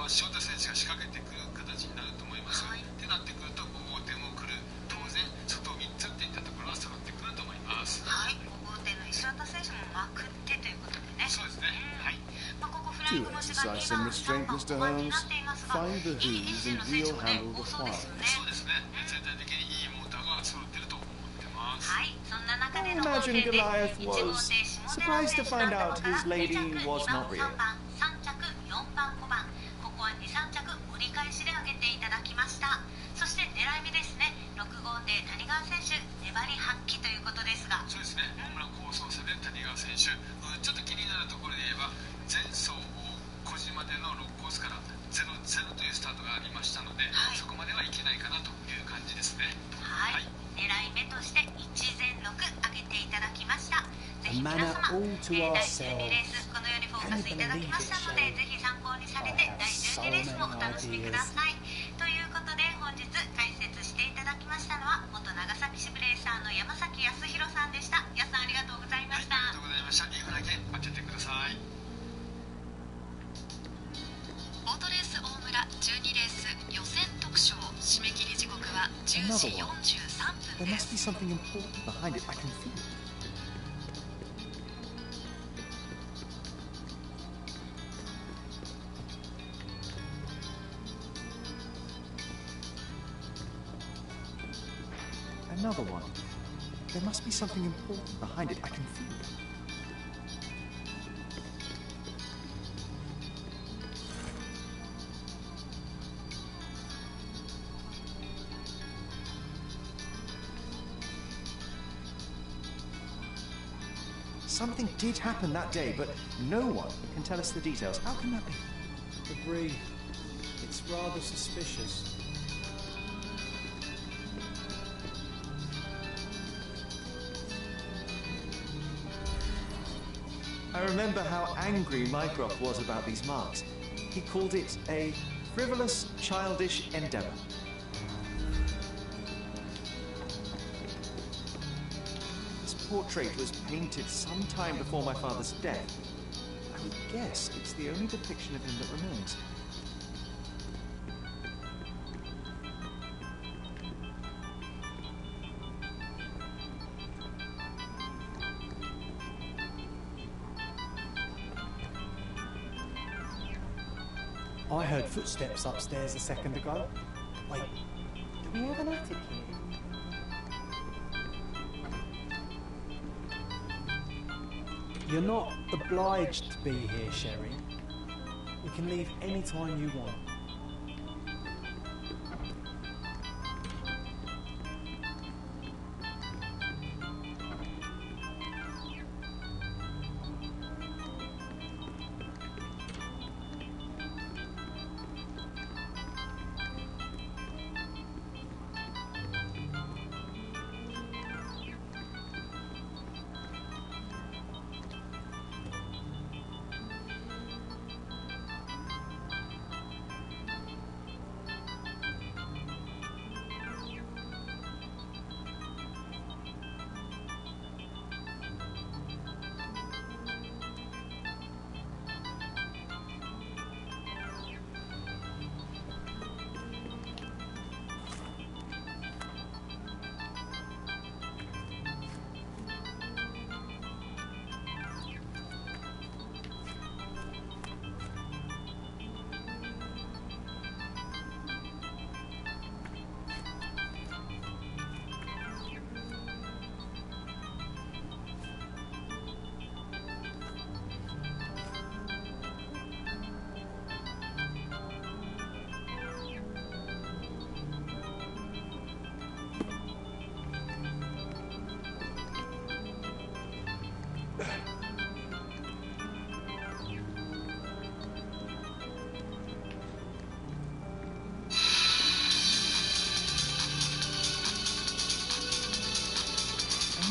は翔太選手が仕掛けてくる形になると思います。ってなってくると5号艇も来る、当然外3つっていったところは揃ってくると思います。はい、5号艇の石渡選手もまくってということでね。そうですね。はい。ここフライング星が2番、3番、5番になっていますが、いいエンジンの選手もね、多そうですよね。そうですね。全体的にいいモーターが揃ってると思ってます。はい、そんな中での Imagine Goliath was surprised to find out his lady was not real. 3番、3着、4番、5番、ここは2、3着折り返しで上げていただきました。そして狙い目ですね、6号艇谷川選手、粘り発揮ということですが、そうですね。ホームラン構想される谷川選手、ちょっと気になるところで言えば前走小島での6コースから0-0というスタートがありましたので、そこまではいけないかなという感じですね。はい、狙い目として1前6上げていただきました。ぜひ皆様、第12レースこのようにフォーカスいただきましたので、ぜひ参考にされて第12レースもお楽しみください。ということで本日解説していただきましたのは元長崎支部レーサーの山崎康弘さんでした。やさんありがとうございました。ありがとうございました。リーフだけ当ててください。オートレース大村12レース予選特賞締め切り時刻は10時43分 There で must す。 be something important behind it. I can feel it. Another one. There must be something important behind it. I can feel it. Something did happen that day, but no one can tell us the details. How can that be? Agree. It's rather suspicious. I remember how angry Mycroft was about these marks. He called it a frivolous, childish endeavor. This portrait was painted some time before my father's death. I would guess it's the only depiction of him that remains. I heard footsteps upstairs a second ago. Wait, do we have an attic here? You're not obliged to be here, Sherry. You can leave any time you want.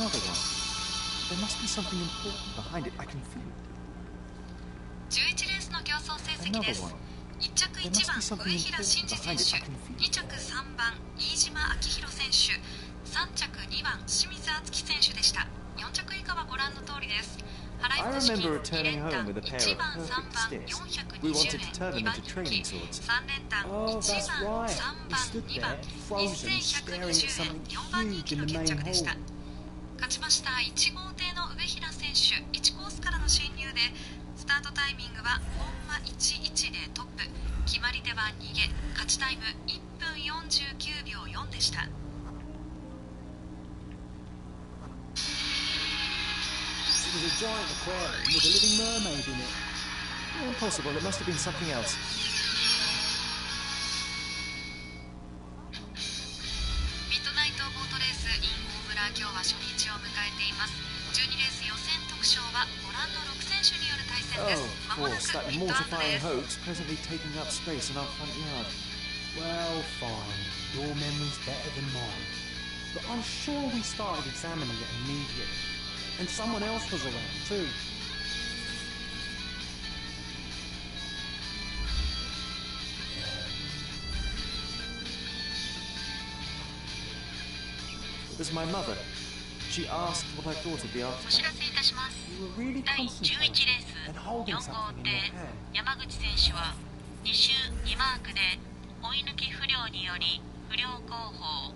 Another one. There must be something important behind it. I can feel it. 11レースの競争成績です。1着1番上平慎二選手、2着3番飯島明宏選手、3着2番清水敦樹選手でした。4着以下はご覧の通りです。払 I い戻し金 remember 2 returning 連 home 単 with a pair 1 of 番 3 perfect 番 sticks. We 420 wanted to turn 円 them 2番 into 人 training 気 swords. 3連単 Oh, 1 that's 番 right. 3 He 番 stood 2 there, 番 frozen, staring at 1120 円 something 4番人気 huge の in the 決 main 着でした。 hall. 勝ちました1号艇の上平選手、1コースからの進入でスタートタイミングはコンマ11でトップ、決まり手は逃げ、勝ちタイム1分49秒4でした。It was a giant aquarium with a living mermaid in it. Impossible, it must have been something else. ミッドナイトボートレース in 大村、今日は初日を迎えています。12レース予選特賞はご覧の6選手による対戦です。 Oh, まも of な course, く that ミッドアンド mortifying です。 hoax presently taking up space in our front yard. Well, fine. Your memory's better than mine. But I'm sure we started examining it immediately. And someone else was around too. It was my mother. She asked what I thought of the お article. 知らせいたします。 You were really 第11レー concentrating ス and holding 4号 something in 艇 your hand. 山口選手は2周2マークで追い抜き不良により不良後方、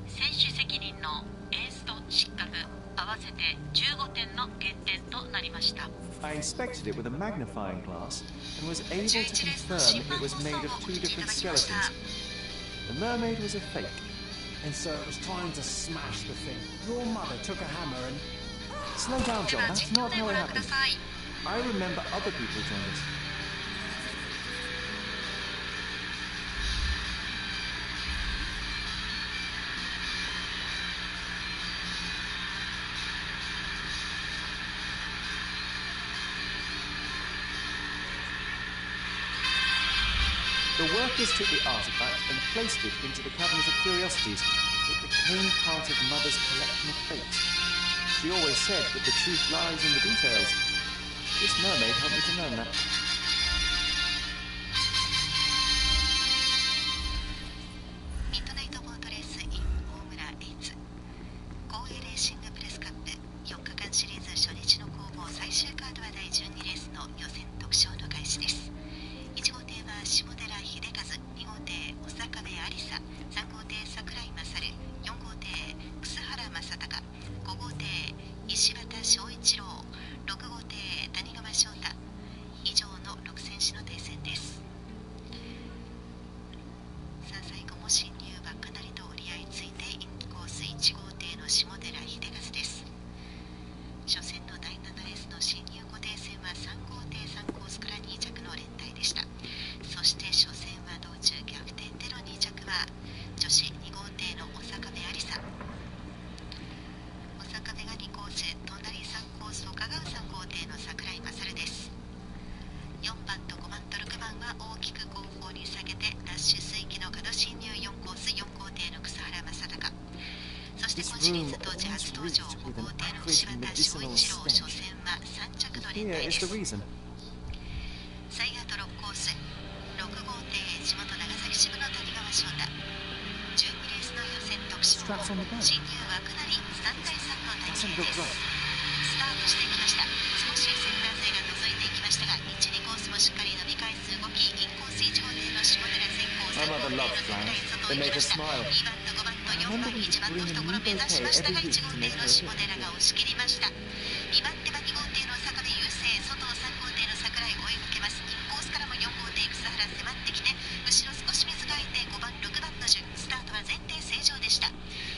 選手責任のエースと失格合わせて15点の減点となりました。 I inspected it with a magnifying glass and was able to confirm it was made of two different skeletons. The mermaid was a fake. And so it was time to smash the thing. Your mother took a hammer and... Slow down, で John. は That's 実況 not で how ご it 覧くだ happened. さい。 I remember other people doing this. The workers took the artifact and placed it into the cabinet of curiosities. It became part of Mother's collection of fakes. She always said that the truth lies in the details. This mermaid helped me to learn that. ミッドナイトボートレース in 大村エイツ公営レーシングプレスカップ4日間シリーズ初日の攻防最終カードは第12レースの予選特賞の開始です。1号艇は下寺秀和、2号艇長壁有沙、3号艇櫻井勝、4号艇楠原正隆、5号艇石渡翔一郎、6号艇谷川翔太、以上の6選手の対戦です。さあ最後も進入はかなりと折り合いついてインコース1号艇の下寺秀和です。初戦の第7レースの進入固定戦は3号艇3コースから2着の連帯でした。そして初戦は道中逆転での2着は女子2号艇の長壁有沙。長壁が2コース、隣3コースを伺う3号艇の櫻井勝です。4番と5番と6番は大きく後方に下げてラッシュ水域の角進入4コース4号艇の楠原正隆、そして今シリーズ当時初登場5号艇の石渡翔一郎、初戦は3着の連 Here 帯 is で the す。 reason. 最後と6コース6号艇地元長崎支部の谷川翔太、12レースの予選特賞、進入枠なり3対3の対決です。スタートしてきました。少しセンター勢が覗いていきましたが 1,2 コースもしっかり伸び返す動き、インコース1号艇の下寺先行、3号艇の櫻井外を行きました。2番と5番と4番1番の懐目指しましたが1号艇の下寺が押し切りました。2番手は2号艇の坂部優勢、外を3号艇の櫻井追いかけます。インコースからも4号艇草原迫ってきて後ろ少し水が空いて5番6番の順、スタートは前提正常でした。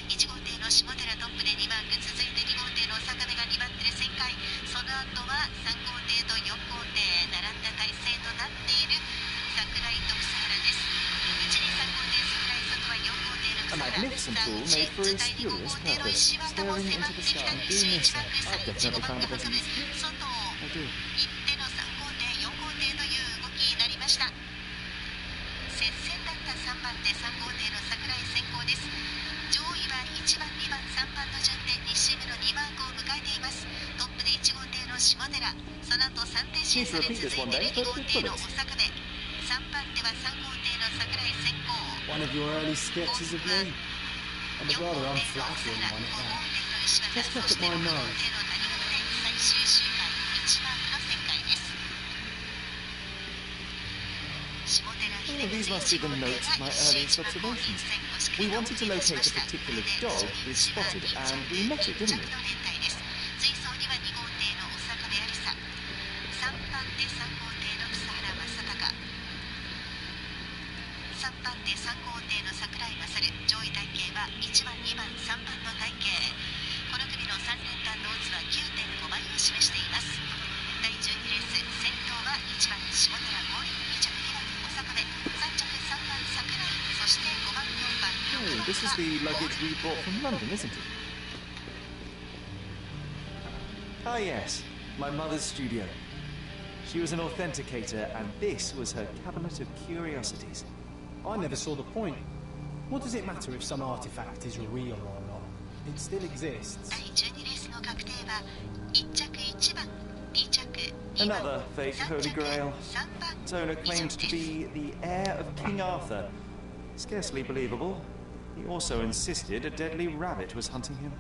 1号艇の下寺トップで2マーク、続いて2号艇の坂部が2番手で旋回、その後は3号艇と4号艇並んだ体勢となっている櫻井と草原です。1、2、3号艇櫻井、外は4号艇の A 草原、 magnificent さあ tool 内 made for 図 a 第2号 spurious 艇の purpose, 石渡も staring 迫 into って the きた。 sky 2 and 周 doing 1 this. マーク、3、1、5 I've 番 definitely の found 坂 the 部、 best. 外を I do. 行っての3号艇4号艇という動きになりました。接戦だった3番手3号艇の櫻井先行です。上位は1番2番3番の順で2周目の2マークを迎えています。トップで1号艇の下寺、その後3点審査で続いて2号艇の長壁、3番手は3号艇の櫻井先行。 One of your early sketches of me. And a 4号 rather 艇の長 unflattering 原、 one 5 at 号 that. 艇の石渡、 Just そ look し at て6 my 号艇の nose. 谷川で最終周回。these must be the notes of my earliest observations. We wanted to locate a particular dog we spotted, and we met it, didn't we? 水槽には2号艇の小坂部有沙、3番手3号艇の草原正隆、3番手3号艇の櫻井勝、上位体型は1番2番3番の体型。この組の3連単のオッズは 9.5 倍を示しています。第12レース、先頭は1番下寺5位、2着2番小坂部、3着3番櫻井、そして5番4番6番は This is the luggage we brought from London, isn't it? Ah, yes, my mother's studio. She was an authenticator, and this was her cabinet of curiosities. I never saw the point. What does it matter if some artifact is real or not? It still exists. 第12レースの確定は1着1番、2着2番、 Another fake 3 Holy 着 Grail. 3番、 Toner 2 claimed 着 to です。 be the heir of King Arthur. Scarcely believable. He also insisted a deadly rabbit was hunting him.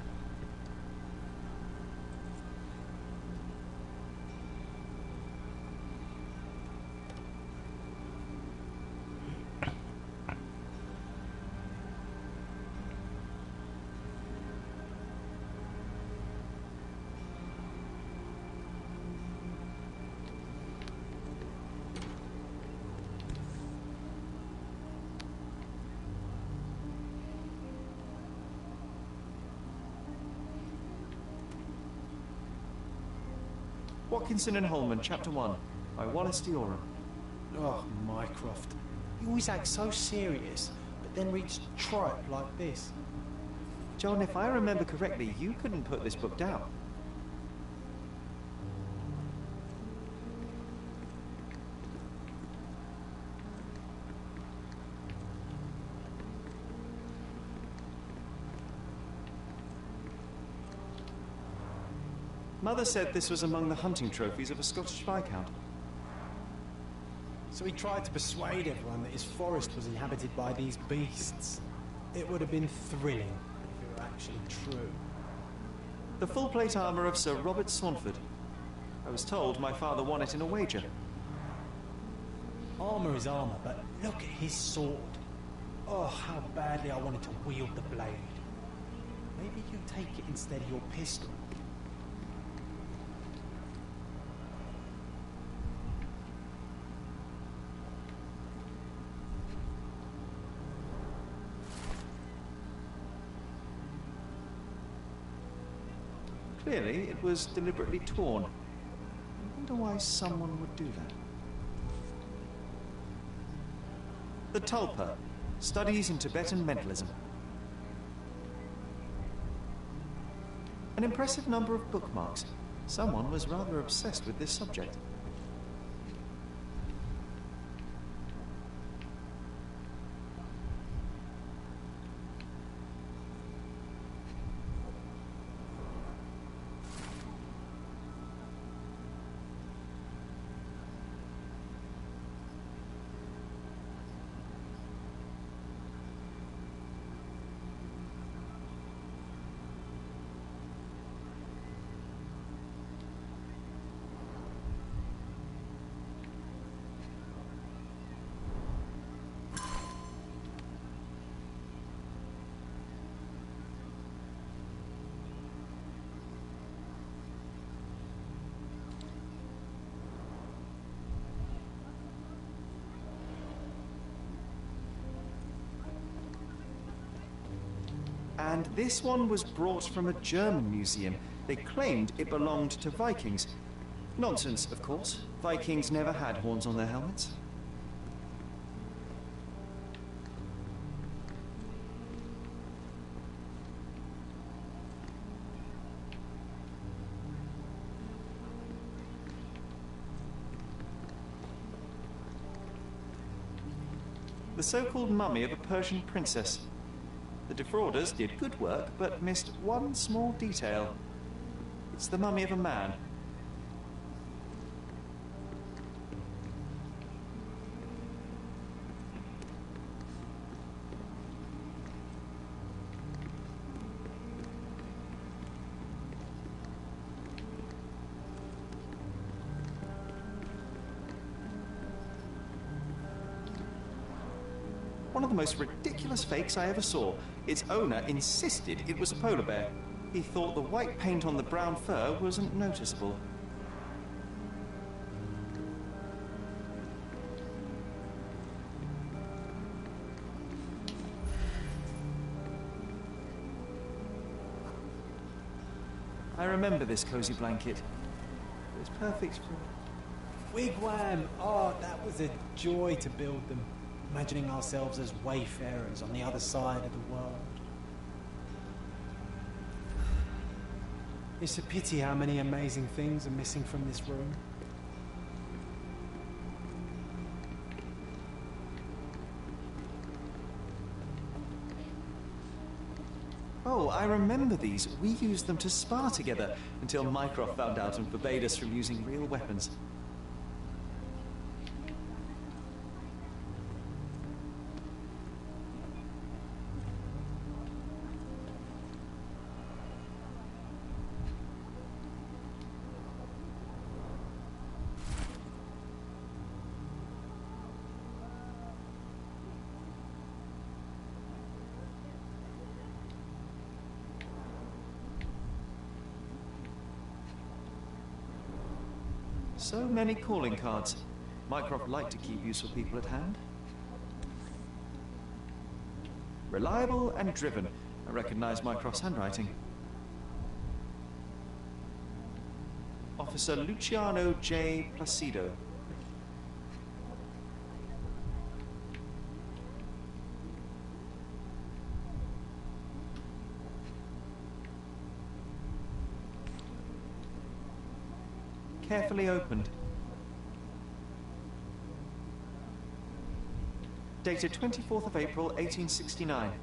Watkinson and Holman, Chapter 1, by Wallace Dioram. Oh, Mycroft. You always act so serious, but then reach tripe like this. John, if I remember correctly, you couldn't put this book down. Mother said this was among the hunting trophies of a Scottish Viscount. So he tried to persuade everyone that his forest was inhabited by these beasts. It would have been thrilling if it were actually true. The full plate armour of Sir Robert Saunford. I was told my father won it in a wager. Armour is armour, but look at his sword. Oh, how badly I wanted to wield the blade. Maybe you take it instead of your pistol. Clearly, it was deliberately torn. I wonder why someone would do that. The Tulpa, Studies in Tibetan Mentalism. An impressive number of bookmarks. Someone was rather obsessed with this subject. And this one was brought from a German museum. They claimed it belonged to Vikings. Nonsense, of course. Vikings never had horns on their helmets. The so-called mummy of a Persian princess. The defrauders did good work, but missed one small detail. It's the mummy of a man. of the most ridiculous fakes I ever saw. Its owner insisted it was a polar bear. He thought the white paint on the brown fur wasn't noticeable. I remember this cozy blanket. It was perfect for... Wigwam! Oh, that was a joy to build them. Imagining ourselves as wayfarers on the other side of the world. It's a pity how many amazing things are missing from this room. Oh, I remember these. We used them to spar together until Mycroft found out and forbade us from using real weapons. So many calling cards. Mycroft liked to keep useful people at hand. Reliable and driven. I recognize Mycroft's handwriting. Officer Luciano J. Placido. Carefully opened. Dated 24th of April, 1869.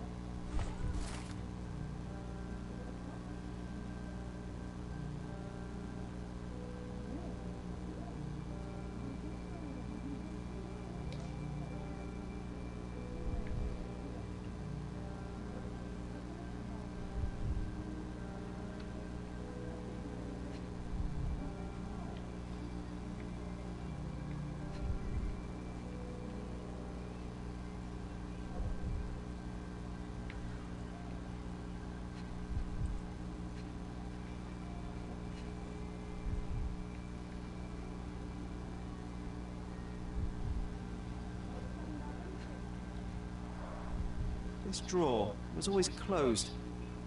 This drawer was always closed.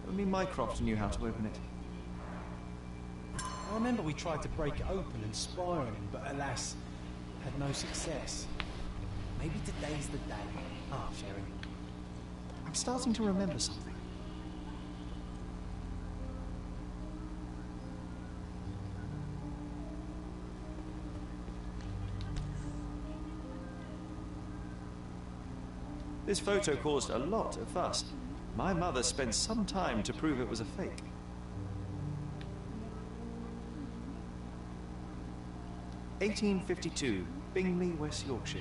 Only Mycroft knew how to open it. I remember we tried to break it open and spy on him, but alas, had no success. Maybe today's the day. Ah, Sherry. I'm starting to remember something. This photo caused a lot of fuss. My mother spent some time to prove it was a fake. (1852), Bingley, West Yorkshire.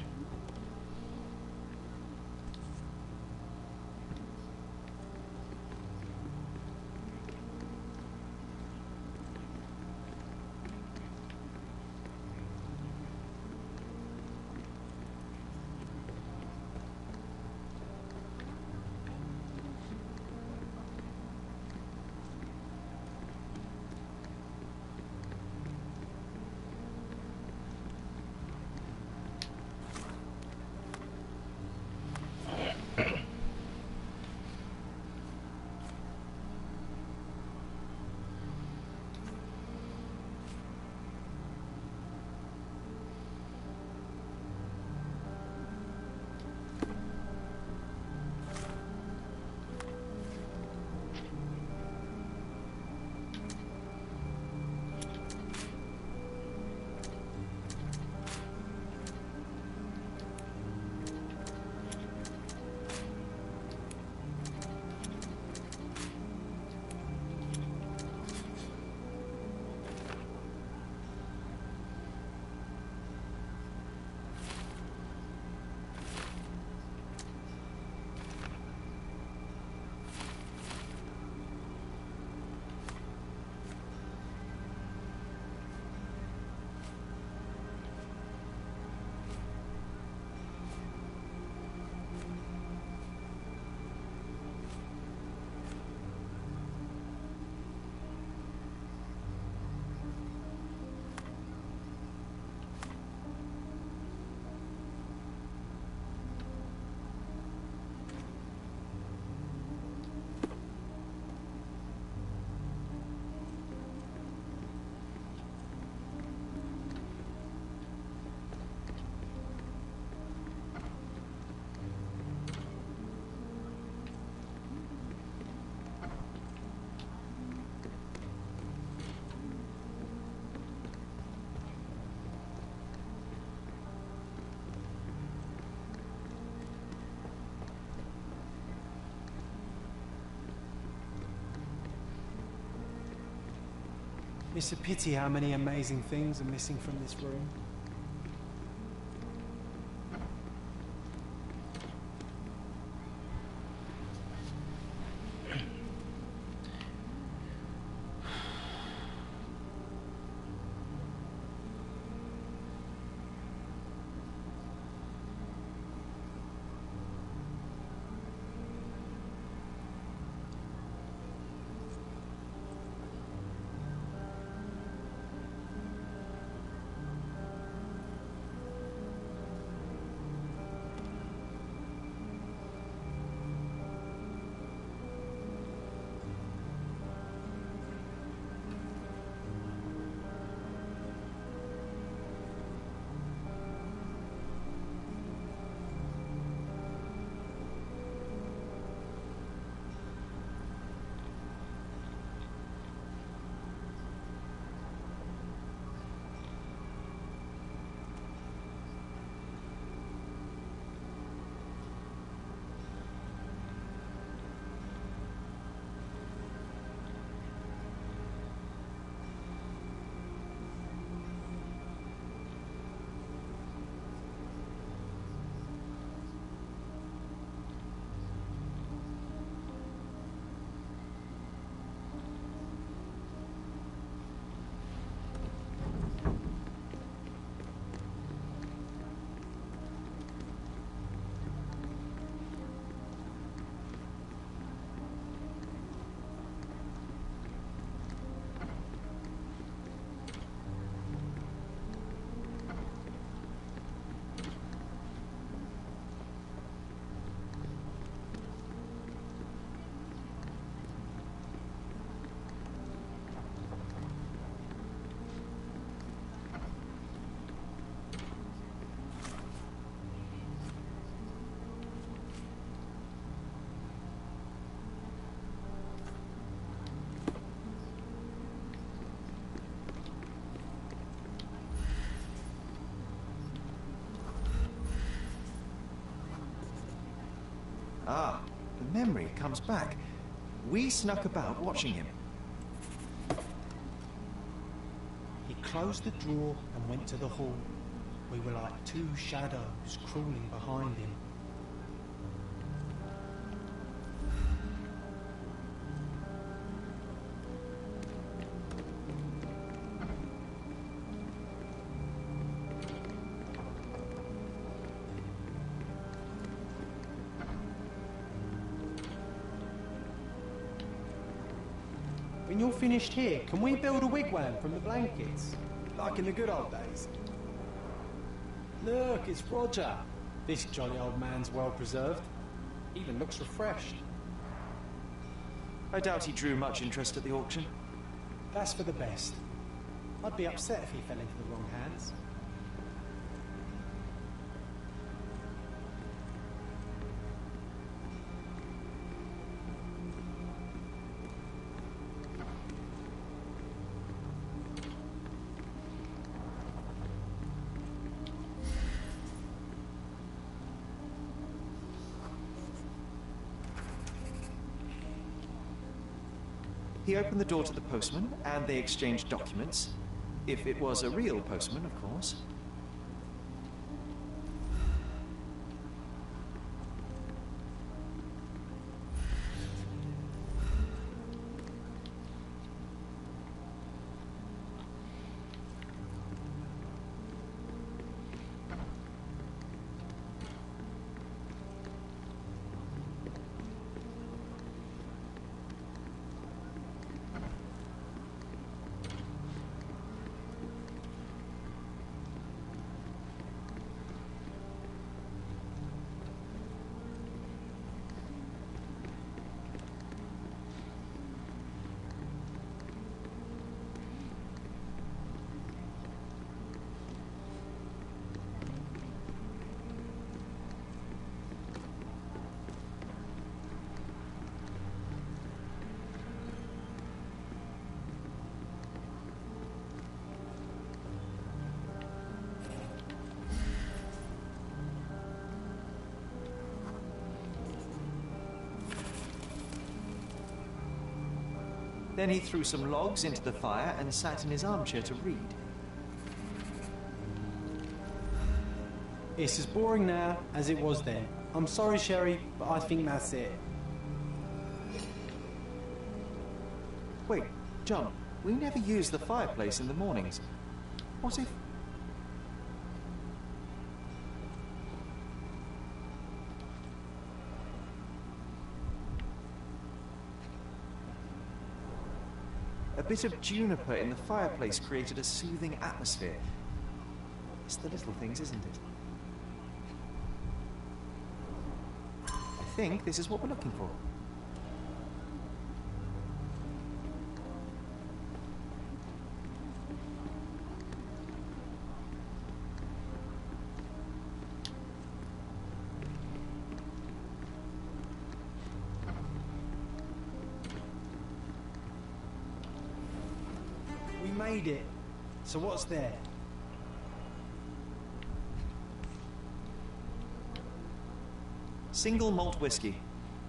It's a pity how many amazing things are missing from this room. Ah, the memory comes back. We snuck about watching him. He closed the drawer and went to the hall. We were like two shadows crawling behind him. When you're finished here, can we build a wigwam from the blankets? Like in the good old days? Look, it's Roger. This jolly old man's well preserved. Even looks refreshed. I doubt he drew much interest at the auction. That's for the best. I'd be upset if he fell into the wrong hands. He opened the door to the postman, and they exchanged documents. If it was a real postman, of course. Then he threw some logs into the fire and sat in his armchair to read. It's as boring now as it was then. I'm sorry, Sherry, but I think that's it. Wait, John, we never use the fireplace in the mornings. What if... A bit of juniper in the fireplace created a soothing atmosphere. It's the little things, isn't it? I think this is what we're looking for. We made it. So what's there? Single malt whiskey.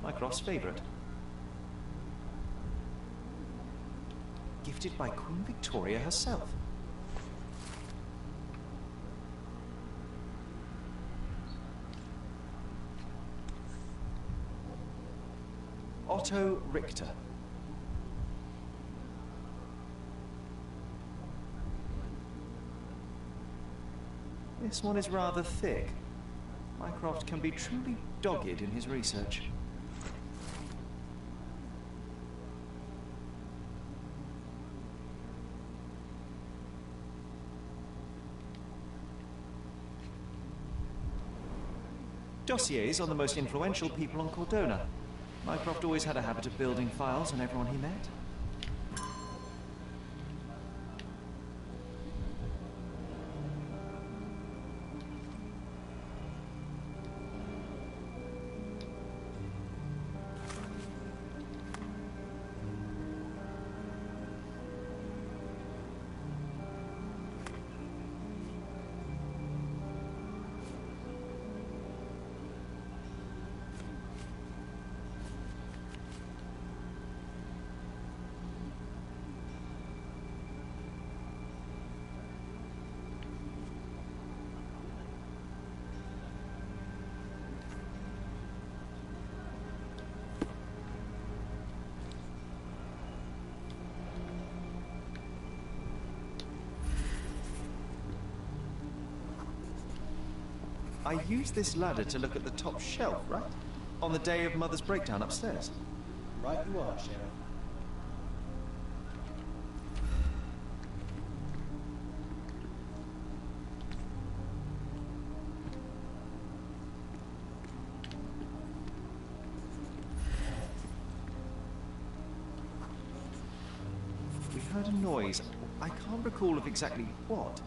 Mycroft's favourite. Gifted by Queen Victoria herself. Otto Richter. This one is rather thick. Mycroft can be truly dogged in his research. Dossiers on the most influential people on Cordona. Mycroft always had a habit of building files on everyone he met. I used this ladder to look at the top shelf, right? On the day of Mother's breakdown upstairs. Right you are, Sherry. We heard a noise. I can't recall of exactly what.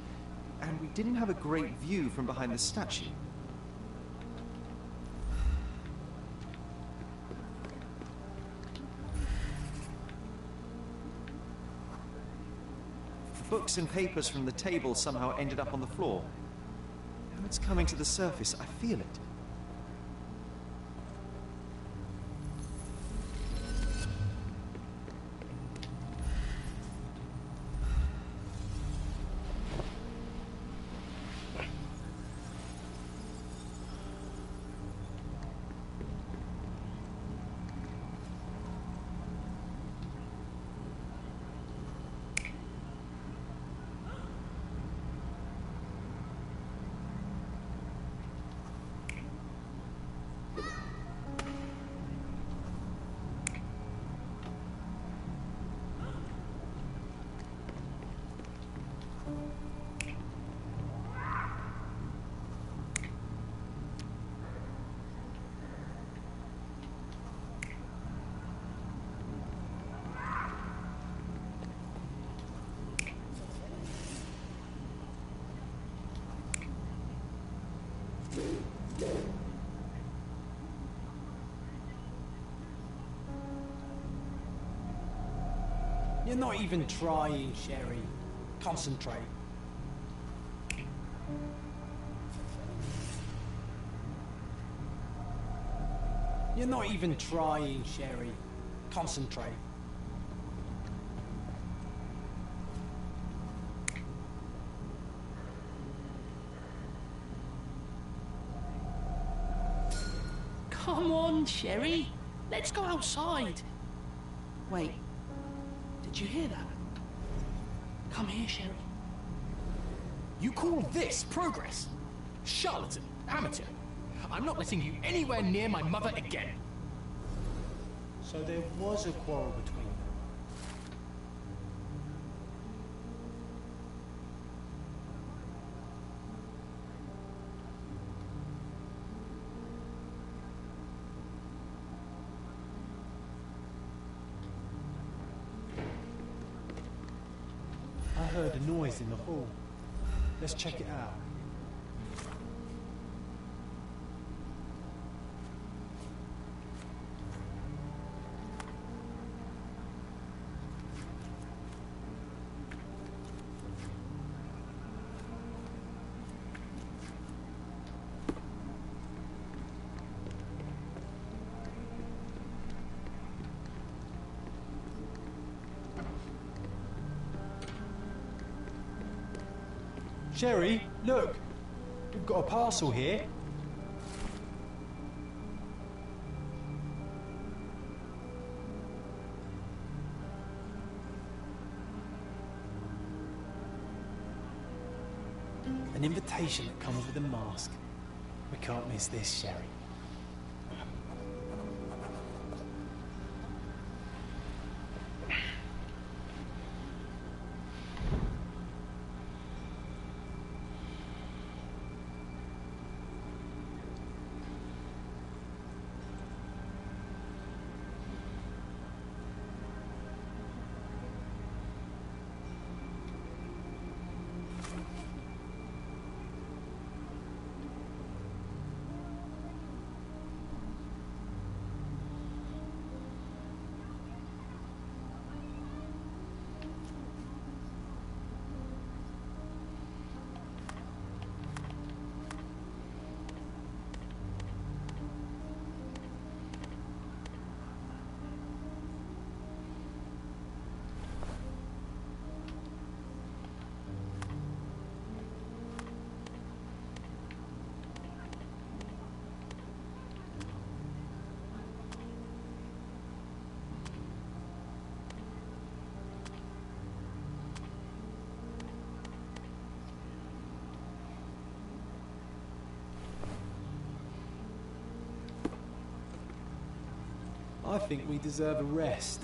And we didn't have a great view from behind the statue. Books and papers from the table somehow ended up on the floor. Now it's coming to the surface. I feel it. You're not even trying, Sherry. Concentrate. You're not even trying, Sherry. Concentrate. on, Sherry. Let's go outside. Wait, did you hear that? Come here, Sherry. You call this progress? Charlatan, amateur. I'm not letting you anywhere near my mother again. So there was a quarrel between them. I heard a noise in the hall. Let's check it out. Sherry, look! We've got a parcel here. An invitation that comes with a mask. We can't miss this, Sherry. I think we deserve a rest.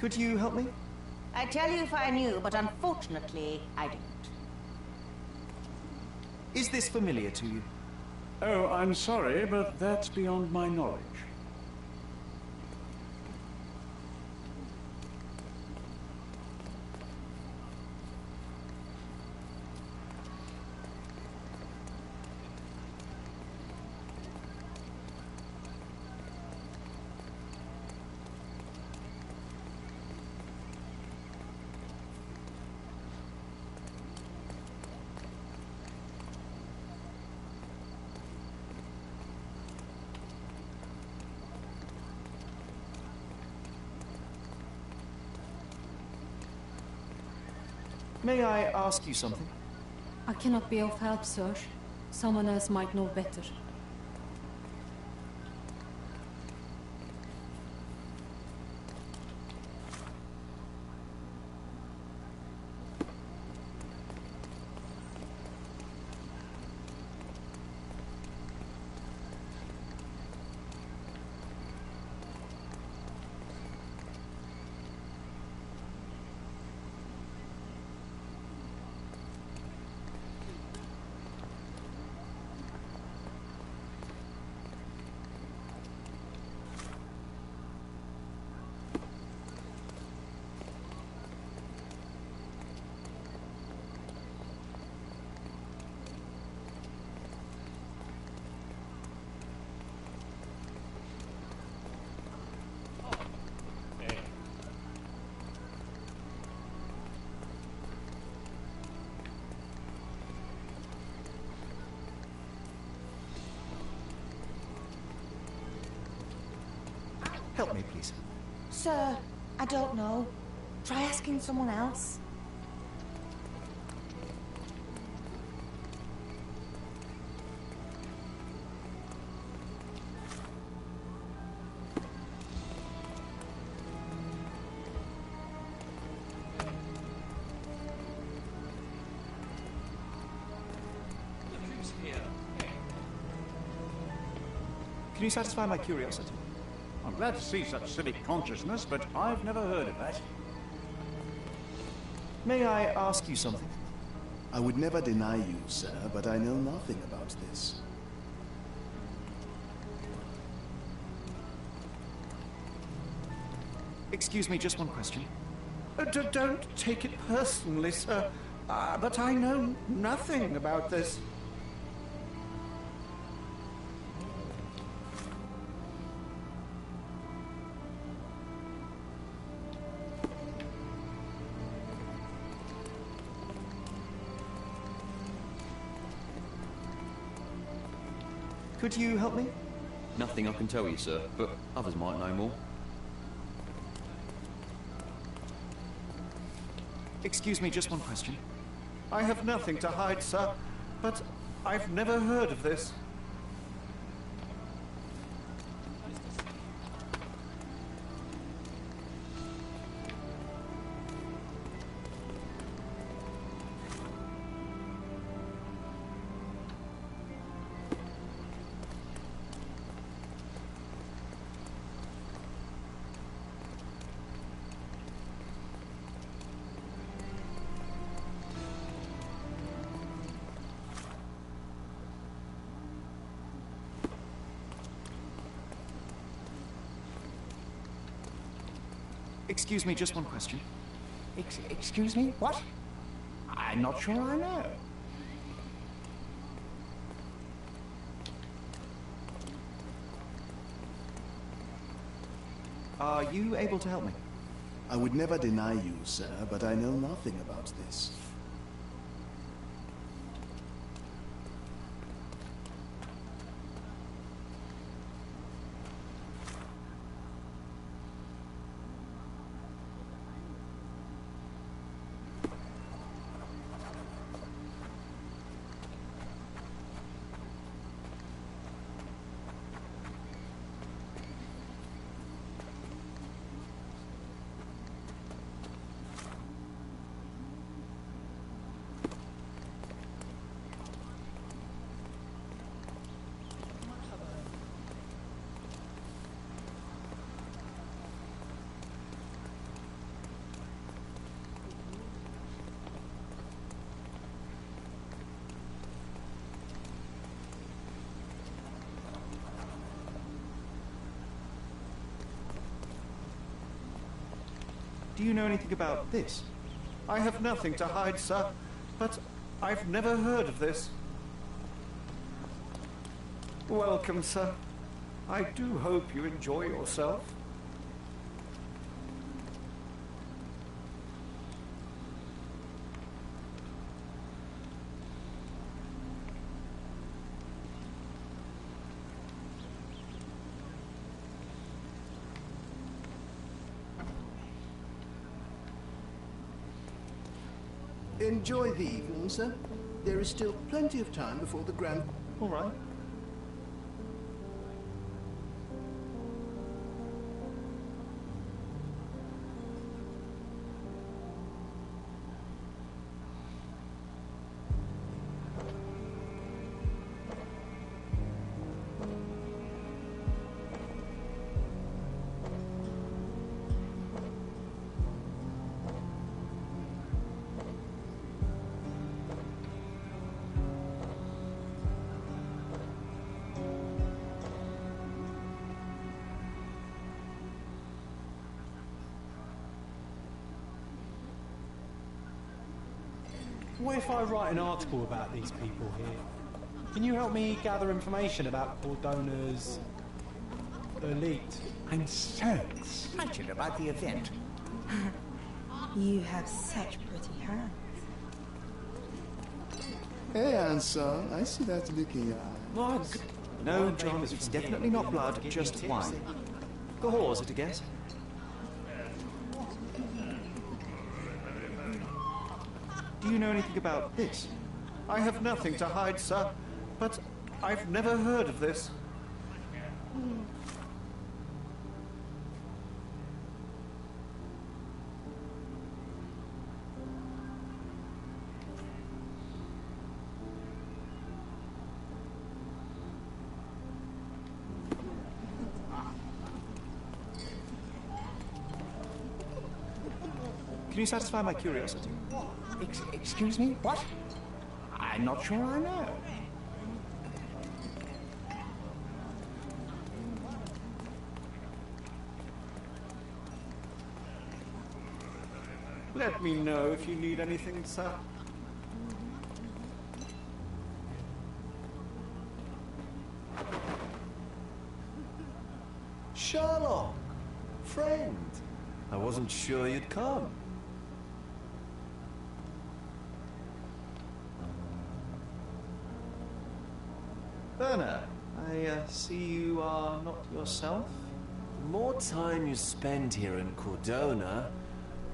Could you help me? I'd tell you if I knew, but unfortunately, I don't. Is this familiar to you? Oh, I'm sorry, but that's beyond my knowledge. May I ask you something? I cannot be of help, sir. Someone else might know better. Help me, please. Sir, I don't know. Try asking someone else. Can you satisfy my curiosity? I'm glad to see such civic consciousness, but I've never heard of that. May I ask you something? I would never deny you, sir, but I know nothing about this. Excuse me, just one question. Don't take it personally, sir, but I know nothing about this. Could you help me? Nothing I can tell you, sir, but others might know more. Excuse me, just one question. I have nothing to hide, sir, but I've never heard of this. Excuse me, just one question. Excuse me? What? I'm not sure I know. Are you able to help me? I would never deny you, sir, but I know nothing about this. Do you know anything about this? I have nothing to hide, sir, but I've never heard of this. Welcome, sir. I do hope you enjoy yourself. Enjoy the evening, sir. There is still plenty of time before the grand... All right. What if I write an article about these people here? Can you help me gather information about Cordona's elite? I'm so excited about the event. You have such pretty hands. Hey, Ansar, I see that looking eye. No, John, it's definitely not blood, just wine. The whores, at a guess. Do you know anything about this? I have nothing to hide, sir, but I've never heard of this. Can you satisfy my curiosity? Excuse me? What? I'm not sure I know. Let me know if you need anything, sir. Sherlock! Friend! I wasn't sure you'd come. Berna, I see you are not yourself. The more time you spend here in Cordona,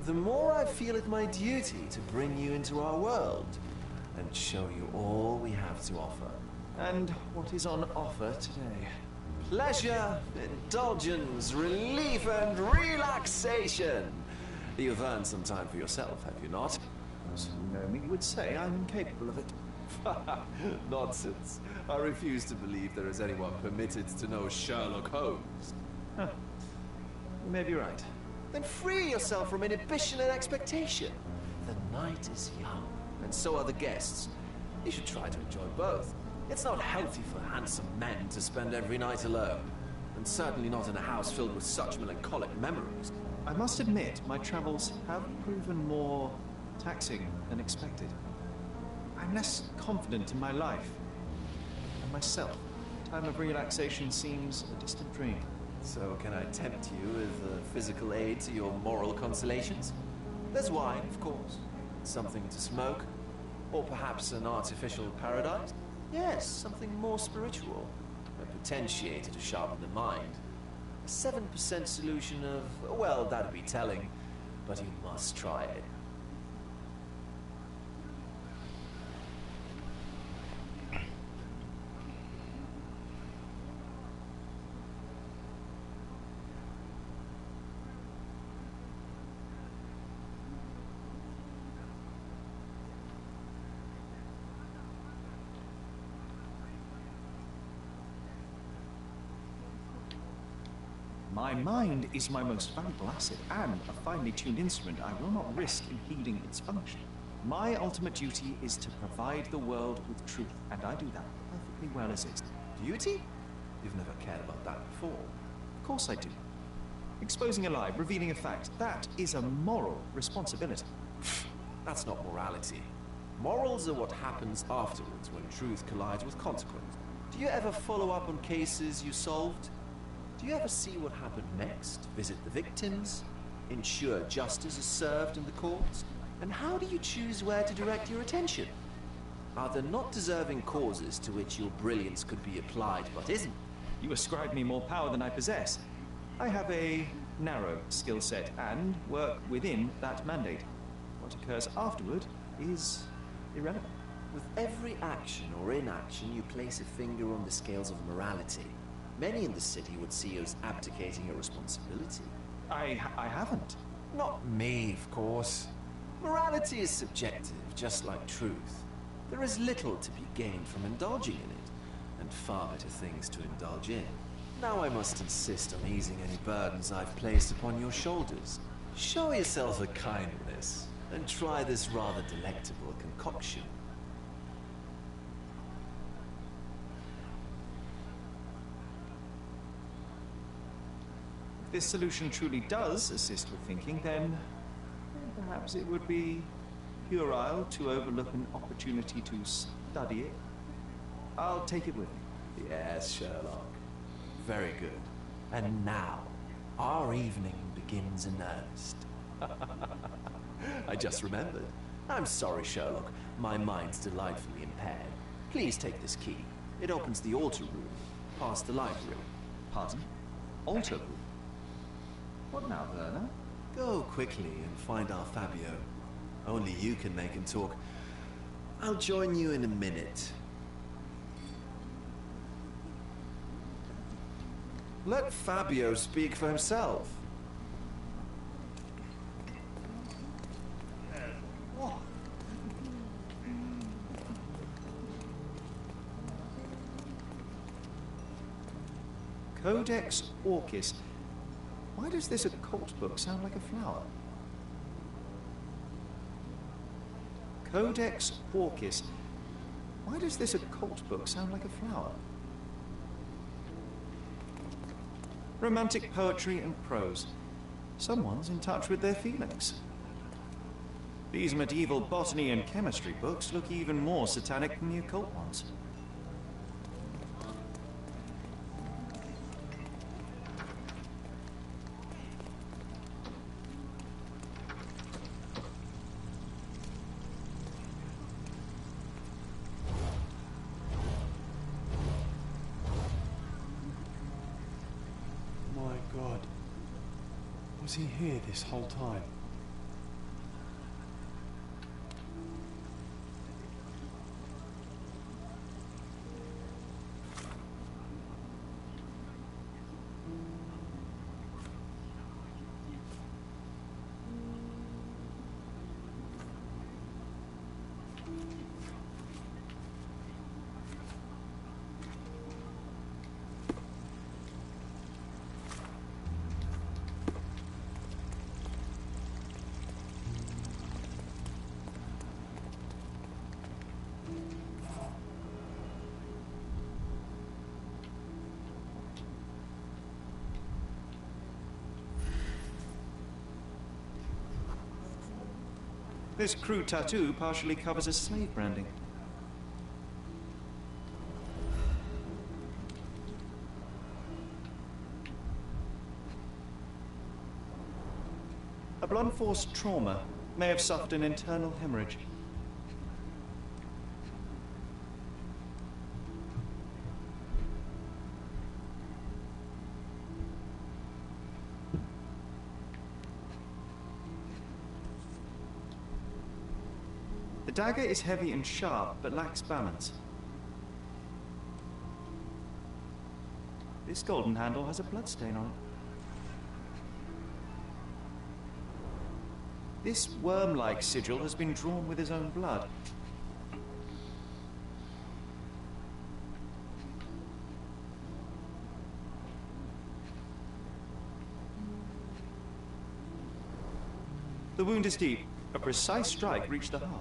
the more I feel it my duty to bring you into our world and show you all we have to offer. And what is on offer today? Pleasure, indulgence, relief, and relaxation. You've earned some time for yourself, have you not? Those who know me would say I'm incapable of it. Nonsense. I refuse to believe there is anyone permitted to know Sherlock Holmes. Huh. You may be right. Then free yourself from inhibition and expectation. The night is young, and so are the guests. You should try to enjoy both. It's not healthy for handsome men to spend every night alone, and certainly not in a house filled with such melancholic memories. I must admit, my travels have proven more taxing than expected. I'm less confident in my life and myself. Time of relaxation seems a distant dream. So can I tempt you with a physical aid to your moral consolations? There's wine, of course. Something to smoke. Or perhaps an artificial paradise? Yes, something more spiritual. A potentiator to sharpen the mind. A 7% solution of, well, that'd be telling. But you must try it. My mind is my most valuable asset, and a finely tuned instrument I will not risk impeding its function. My ultimate duty is to provide the world with truth, and I do that perfectly well as is. Duty? You've never cared about that before. Of course I do. Exposing a lie, revealing a fact, that is a moral responsibility. That's not morality. Morals are what happens afterwards when truth collides with consequence. Do you ever follow up on cases you solved? Do you ever see what happened next? Visit the victims? Ensure justice is served in the courts? And how do you choose where to direct your attention? Are there not deserving causes to which your brilliance could be applied but isn't? You ascribe me more power than I possess. I have a narrow skill set and work within that mandate. What occurs afterward is irrelevant. With every action or inaction, you place a finger on the scales of morality. Many in the city would see you as abdicating your responsibility. I haven't. Not me, of course. Morality is subjective, just like truth. There is little to be gained from indulging in it, and far better things to indulge in. Now I must insist on easing any burdens I've placed upon your shoulders. Show yourself a kindness, and try this rather delectable concoction. If this solution truly does assist with thinking, then perhaps it would be puerile to overlook an opportunity to study it. I'll take it with me. Yes, Sherlock. Very good. And now, our evening begins in earnest. I just remembered. I'm sorry, Sherlock. My mind's delightfully impaired. Please take this key. It opens the altar room, past the library. Pardon? Altar room? What now, Werner? Go quickly and find our Fabio. Only you can make him talk. I'll join you in a minute. Let Fabio speak for himself. Codex Orchis. Why does this occult book sound like a flower? Codex Orchis. Why does this occult book sound like a flower? Romantic poetry and prose. Someone's in touch with their feelings. These medieval botany and chemistry books look even more satanic than the occult ones. Was he here this whole time? This crude tattoo partially covers a slave branding. A blunt force trauma may have suffered an internal hemorrhage. The dagger is heavy and sharp, but lacks balance. This golden handle has a bloodstain on it. This worm-like sigil has been drawn with his own blood. The wound is deep. A precise strike reached the heart.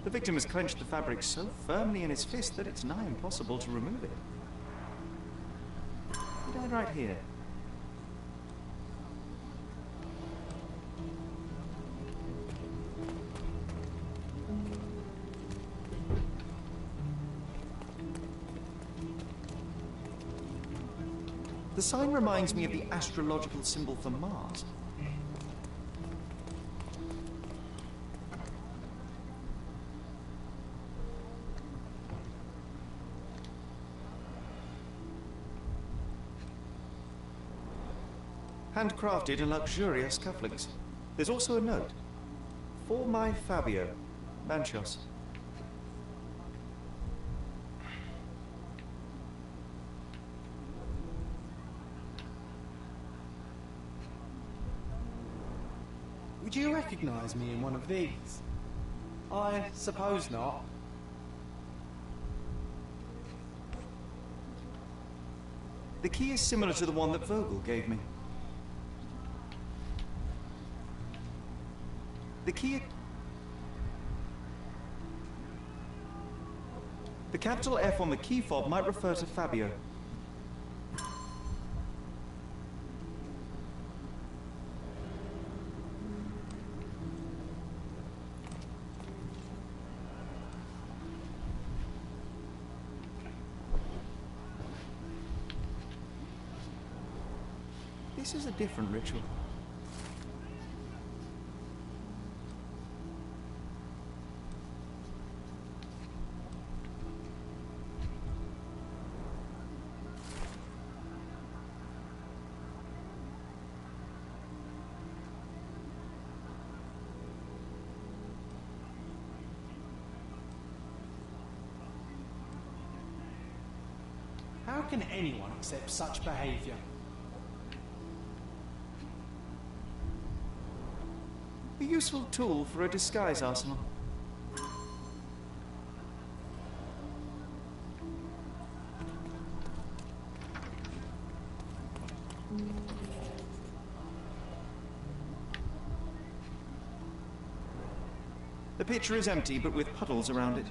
The victim has clenched the fabric so firmly in his fist that it's nigh impossible to remove it. He died right here. The sign reminds me of the astrological symbol for Mars. Handcrafted and luxurious cufflinks. There's also a note. For my Fabio, Manchos. Would you recognize me in one of these? I suppose not. The key is similar to the one that Vogel gave me. The key... The capital F on the key fob might refer to Fabio. This is a different ritual. How can anyone accept such behavior? A useful tool for a disguise arsenal. The pitcher is empty, but with puddles around it.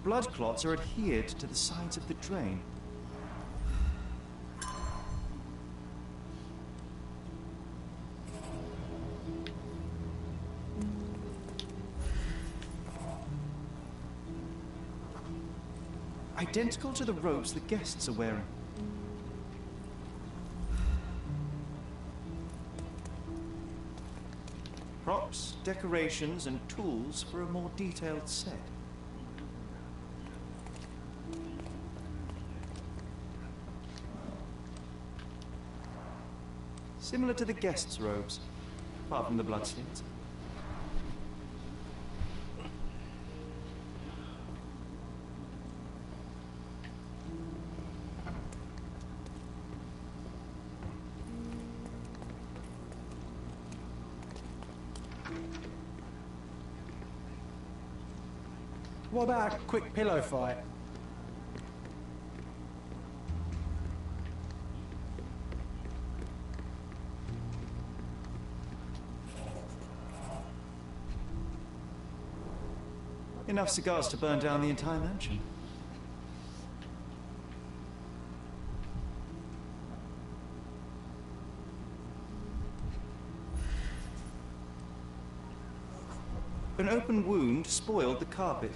Blood clots are adhered to the sides of the drain. Identical to the robes the guests are wearing. Props, decorations, and tools for a more detailed set. Similar to the guests' robes, apart from the bloodstains. What about a quick pillow fight? Enough cigars to burn down the entire mansion. An open wound spoiled the carpet.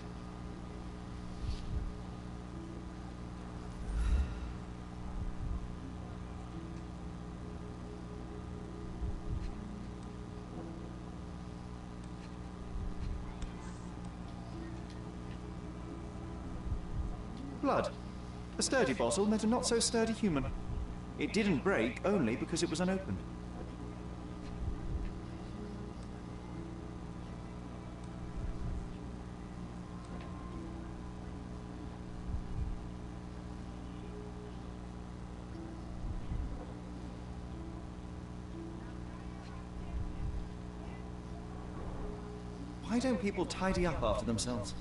Blood. A sturdy bottle met a not-so-sturdy human. It didn't break only because it was unopened. Why don't people tidy up after themselves?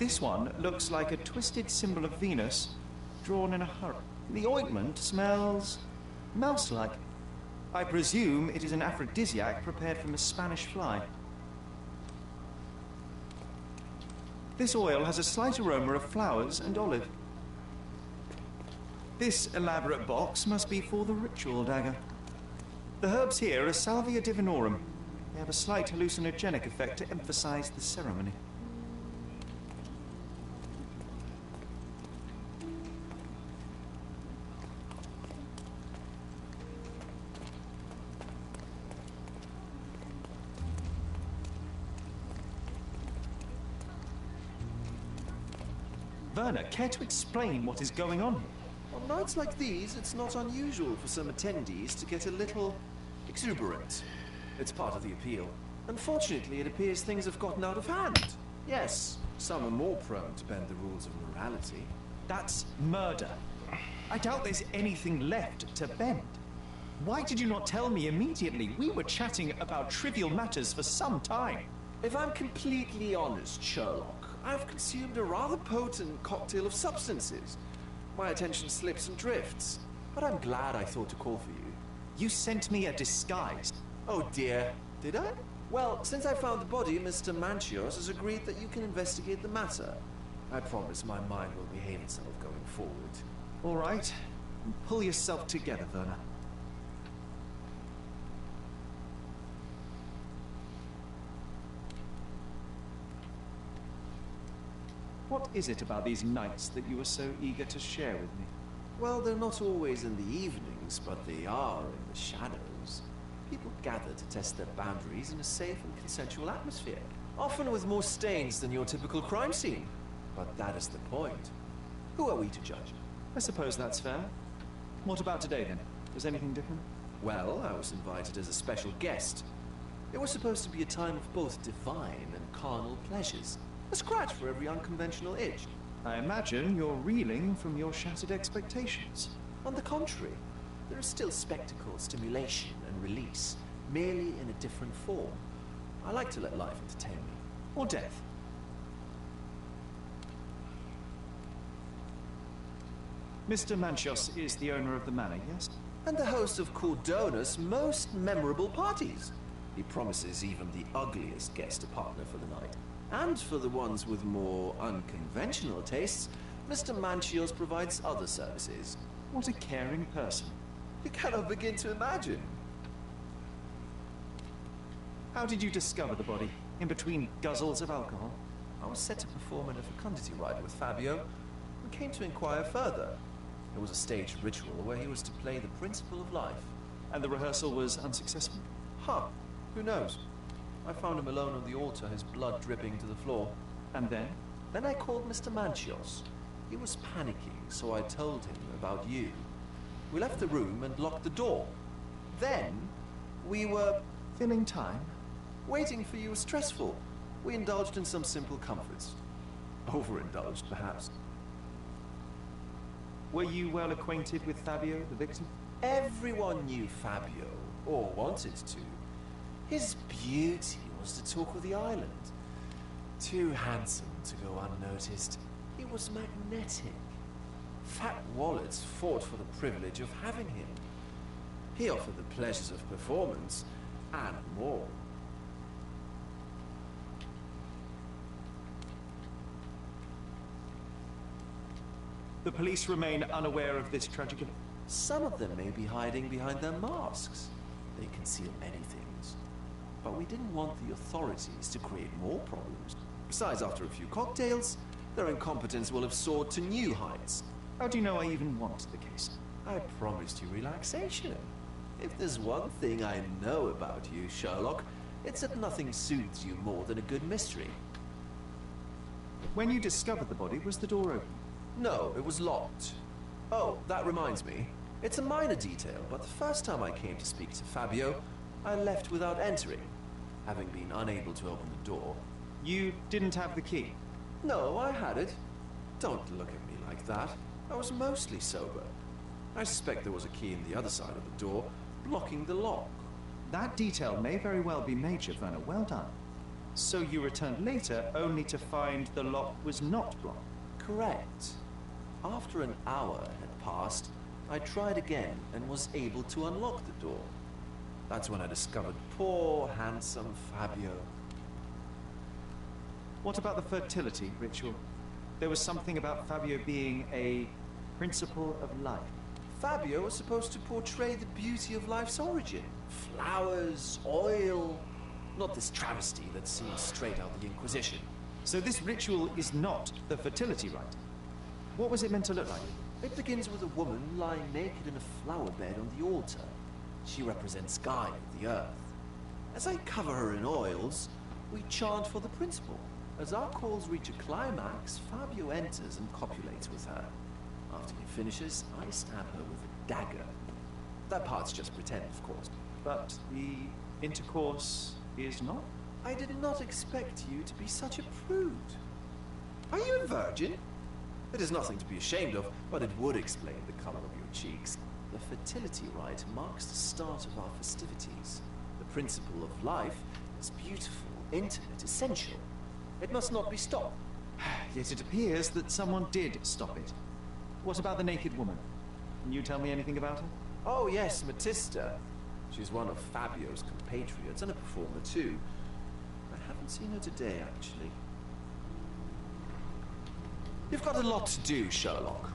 This one looks like a twisted symbol of Venus drawn in a hurry. The ointment smells mouse-like. I presume it is an aphrodisiac prepared from a Spanish fly. This oil has a slight aroma of flowers and olive. This elaborate box must be for the ritual dagger. The herbs here are Salvia divinorum. They have a slight hallucinogenic effect to emphasize the ceremony. Werner, care to explain what is going on here? On nights like these, it's not unusual for some attendees to get a little exuberant. It's part of the appeal. Unfortunately, it appears things have gotten out of hand. Yes, some are more prone to bend the rules of morality. That's murder. I doubt there's anything left to bend. Why did you not tell me immediately? We were chatting about trivial matters for some time. If I'm completely honest, Sherlock, I've consumed a rather potent cocktail of substances. My attention slips and drifts, but I'm glad I thought to call for you. You sent me a disguise. Oh dear, did I? Well, since I found the body, Mr. Manchios has agreed that you can investigate the matter. I promise my mind will behave itself going forward. All right. Pull yourself together, Werner. What is it about these nights that you are so eager to share with me? Well, they're not always in the evenings, but they are in the shadows. People gather to test their boundaries in a safe and consensual atmosphere, often with more stains than your typical crime scene. But that is the point. Who are we to judge? I suppose that's fair. What about today, then? Was anything different? Well, I was invited as a special guest. It was supposed to be a time of both divine and carnal pleasures. A scratch for every unconventional itch. I imagine you're reeling from your shattered expectations. On the contrary, there is still spectacle, stimulation, and release, merely in a different form. I like to let life entertain me. Or death. Mr. Manchios is the owner of the manor, yes? And the host of Cordona's most memorable parties. He promises even the ugliest guest a partner for the night. And for the ones with more unconventional tastes, Mr. Manchios provides other services. What a caring person. You cannot begin to imagine. How did you discover the body? In between guzzles of alcohol? I was set to perform in a fecundity rite with Fabio, and came to inquire further. It was a staged ritual where he was to play the principle of life. And the rehearsal was unsuccessful? Huh. Who knows? I found him alone on the altar, his blood dripping to the floor. And then? Then I called Mr. Manchios. He was panicking, so I told him about you. We left the room and locked the door. Then, we were... filling time? Waiting for you was stressful. We indulged in some simple comforts. Overindulged, perhaps. Were you well acquainted with Fabio, the victim? Everyone knew Fabio, or wanted to. His beauty was the talk of the island. Too handsome to go unnoticed. He was magnetic. Fat wallets fought for the privilege of having him. He offered the pleasures of performance, and more. The police remain unaware of this tragic event? Some of them may be hiding behind their masks. They conceal many things. But we didn't want the authorities to create more problems. Besides, after a few cocktails, their incompetence will have soared to new heights. How do you know I even want the case? I promised you relaxation. If there's one thing I know about you, Sherlock, it's that nothing soothes you more than a good mystery. When you discovered the body, was the door open? No, it was locked. Oh, that reminds me. It's a minor detail, but the first time I came to speak to Fabio, I left without entering, having been unable to open the door. You didn't have the key? No, I had it. Don't look at me like that. I was mostly sober. I suspect there was a key in the other side of the door, blocking the lock. That detail may very well be major, Werner. Well done. So you returned later, only to find the lock was not blocked? Correct. After an hour had passed, I tried again and was able to unlock the door. That's when I discovered poor, handsome Fabio. What about the fertility ritual? There was something about Fabio being a principle of life. Fabio was supposed to portray the beauty of life's origin. Flowers, oil... Not this travesty that seems straight out of the Inquisition. So this ritual is not the fertility rite. What was it meant to look like? It begins with a woman lying naked in a flower bed on the altar. She represents Gaia, the earth. As I cover her in oils, we chant for the principle. As our calls reach a climax, Fabio enters and copulates with her. After he finishes, I stab her with a dagger. That part's just pretend, of course. But the intercourse is not? I did not expect you to be such a prude. Are you a virgin? It is nothing to be ashamed of, but it would explain the color of your cheeks. The fertility rite marks the start of our festivities. The principle of life is beautiful, intimate, essential. It must not be stopped. Yet it appears that someone did stop it. What about the naked woman? Can you tell me anything about her? Oh yes, Matista. She's one of Fabio's compatriots and a performer too. I haven't seen her today, actually. You've got a lot to do, Sherlock.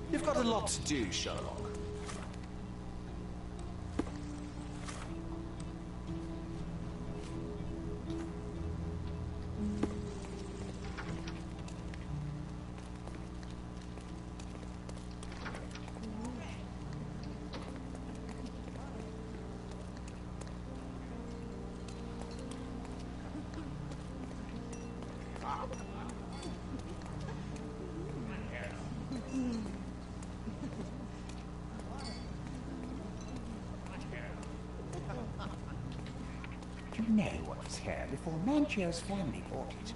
You've got a lot to do, Sherlock. You know what was here before Manchio's family bought it.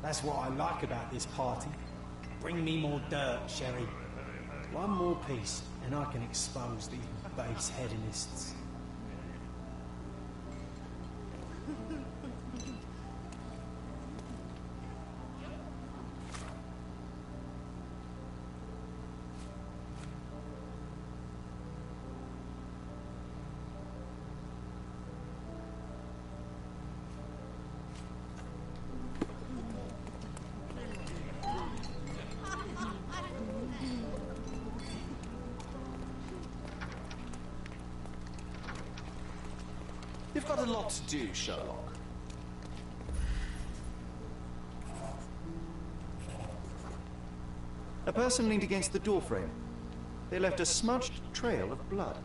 That's what I like about this party. Bring me more dirt, Sherry. One more piece, and I can expose these base hedonists. You've got a lot to do, Sherlock. A person leaned against the doorframe. They left a smudged trail of blood.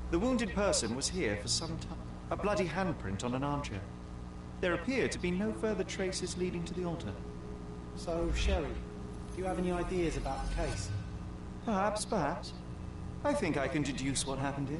The wounded person was here for some time. A bloody handprint on an armchair. There appear to be no further traces leading to the altar. So, Sherry, do you have any ideas about the case? Perhaps. I think I can deduce what happened here.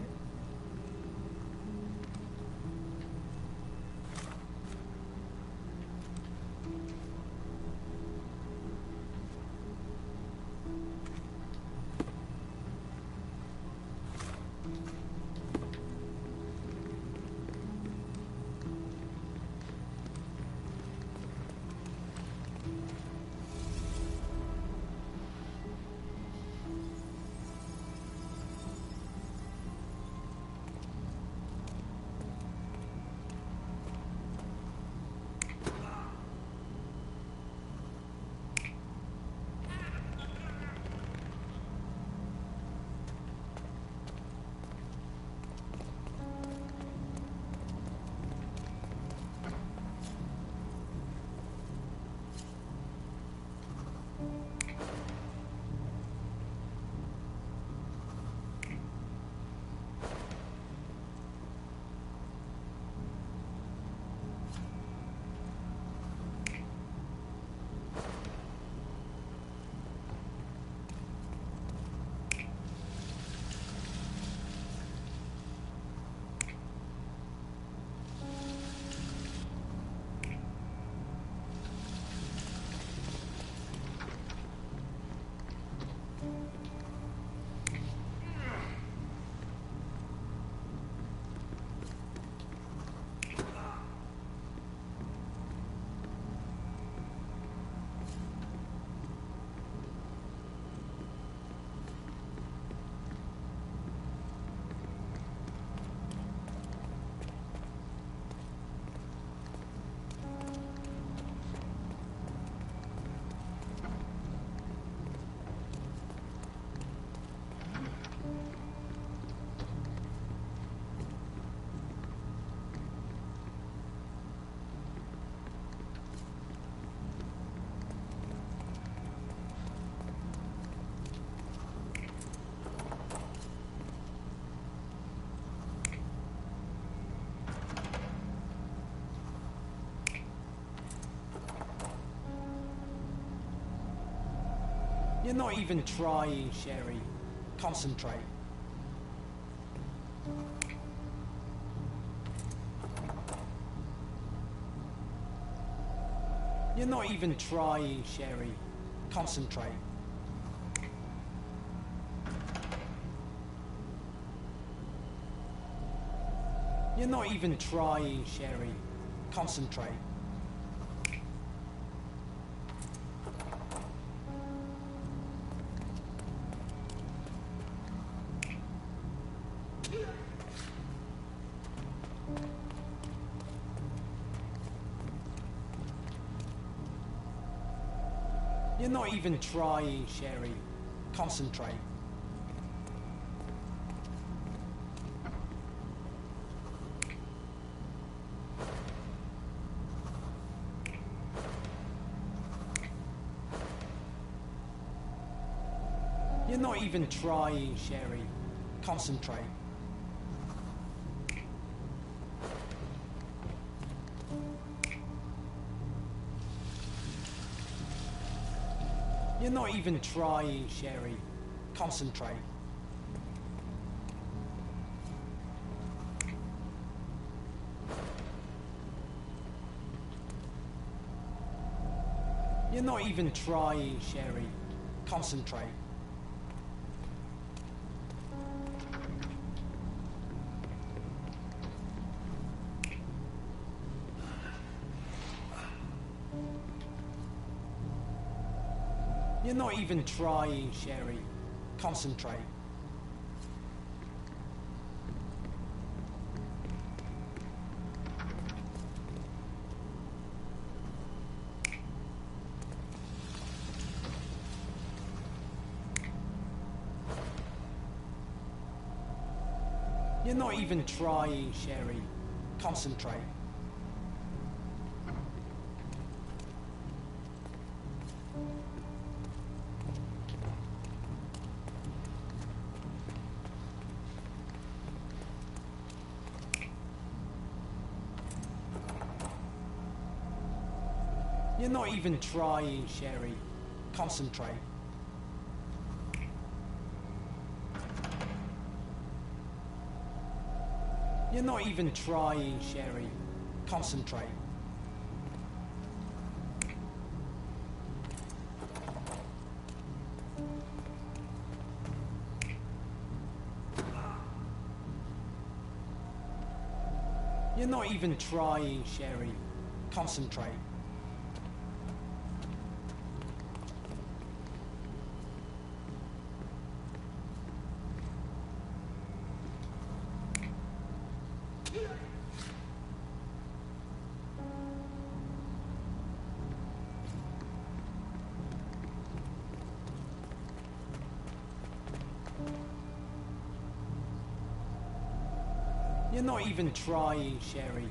You're not even trying, Sherry. Concentrate. You're not even trying, Sherry. Concentrate. You're not even trying, Sherry. Concentrate. You're not even trying, Sherry. Concentrate. You're not even trying, Sherry. Concentrate. You're not even trying, Sherry. Concentrate. You're not even trying, Sherry. Concentrate. You're not even trying, Sherry. Concentrate. You're not even trying, Sherry. Concentrate. You're not even trying, Sherry. Concentrate. You're not even trying, Sherry. Concentrate. You're not even trying, Sherry. Concentrate. You're not even trying, Sherry.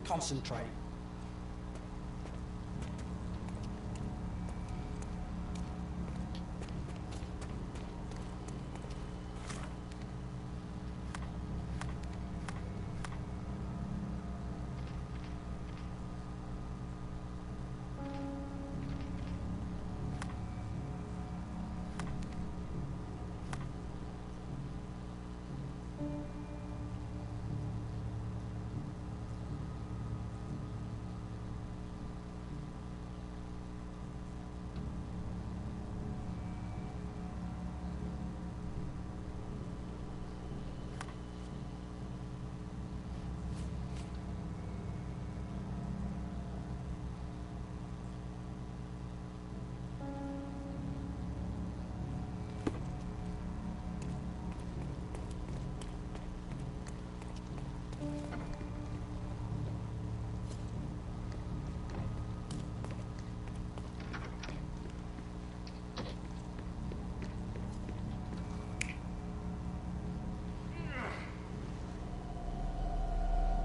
Concentrate.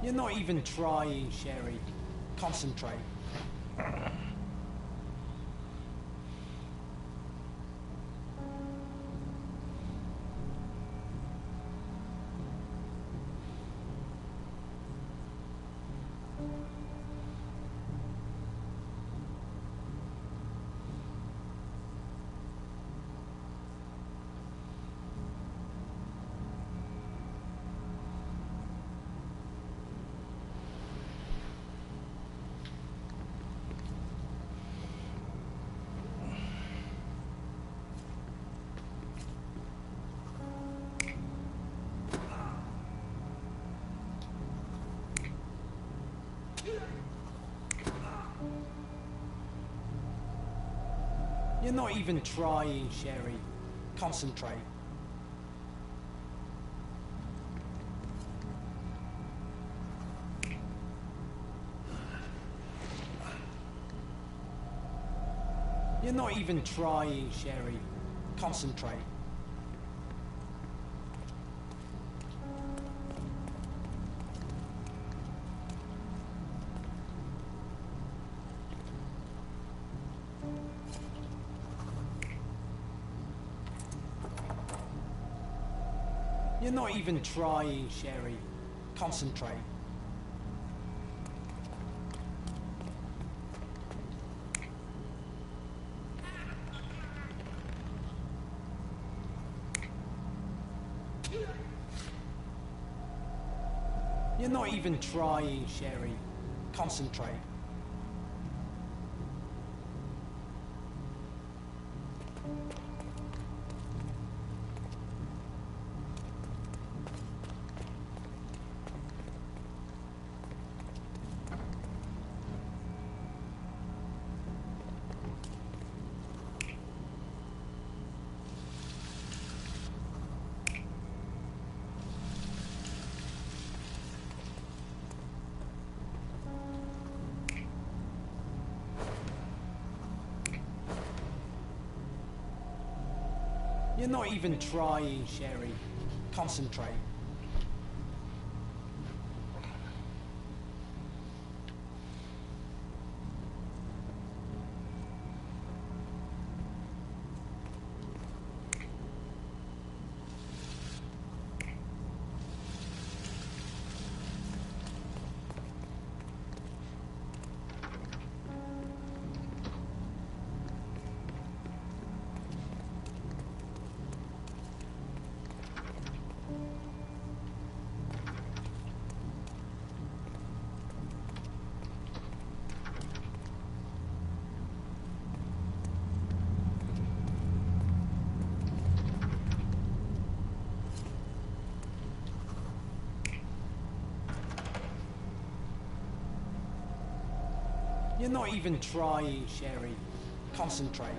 You're not even trying, Sherry. Concentrate. You're not even trying, Sherry. Concentrate. You're not even trying, Sherry. Concentrate. You're not even trying, Sherry. Concentrate. You're not even trying, Sherry. Concentrate. You're not even trying, Sherry. Concentrate. You're not even trying, Sherry. Concentrate.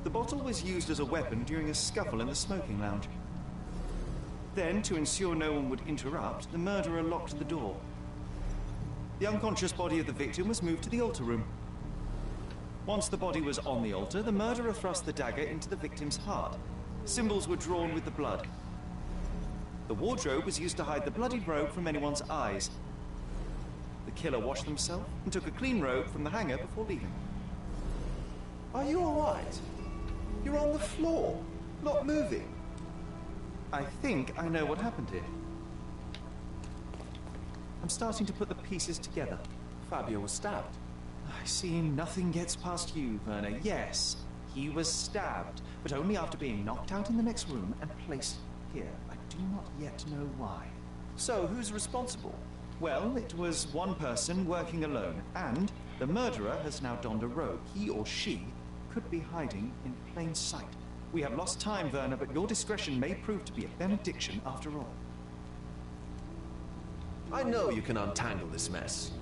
The bottle was used as a weapon during a scuffle in the smoking lounge. Then, to ensure no one would interrupt, the murderer locked the door. The unconscious body of the victim was moved to the altar room. Once the body was on the altar, the murderer thrust the dagger into the victim's heart. Symbols were drawn with the blood. The wardrobe was used to hide the bloodied robe from anyone's eyes. The killer washed himself and took a clean robe from the hanger before leaving. Are you all right? You're on the floor, not moving. I think I know what happened here. I'm starting to put the pieces together. Fabio was stabbed. I see nothing gets past you, Werner. Yes, he was stabbed, but only after being knocked out in the next room and placed here. I do not yet know why. So, who's responsible? Well, it was one person working alone, and the murderer has now donned a robe. He or she could be hiding in plain sight. We have lost time, Werner, but your discretion may prove to be a benediction after all. I know you can untangle this mess.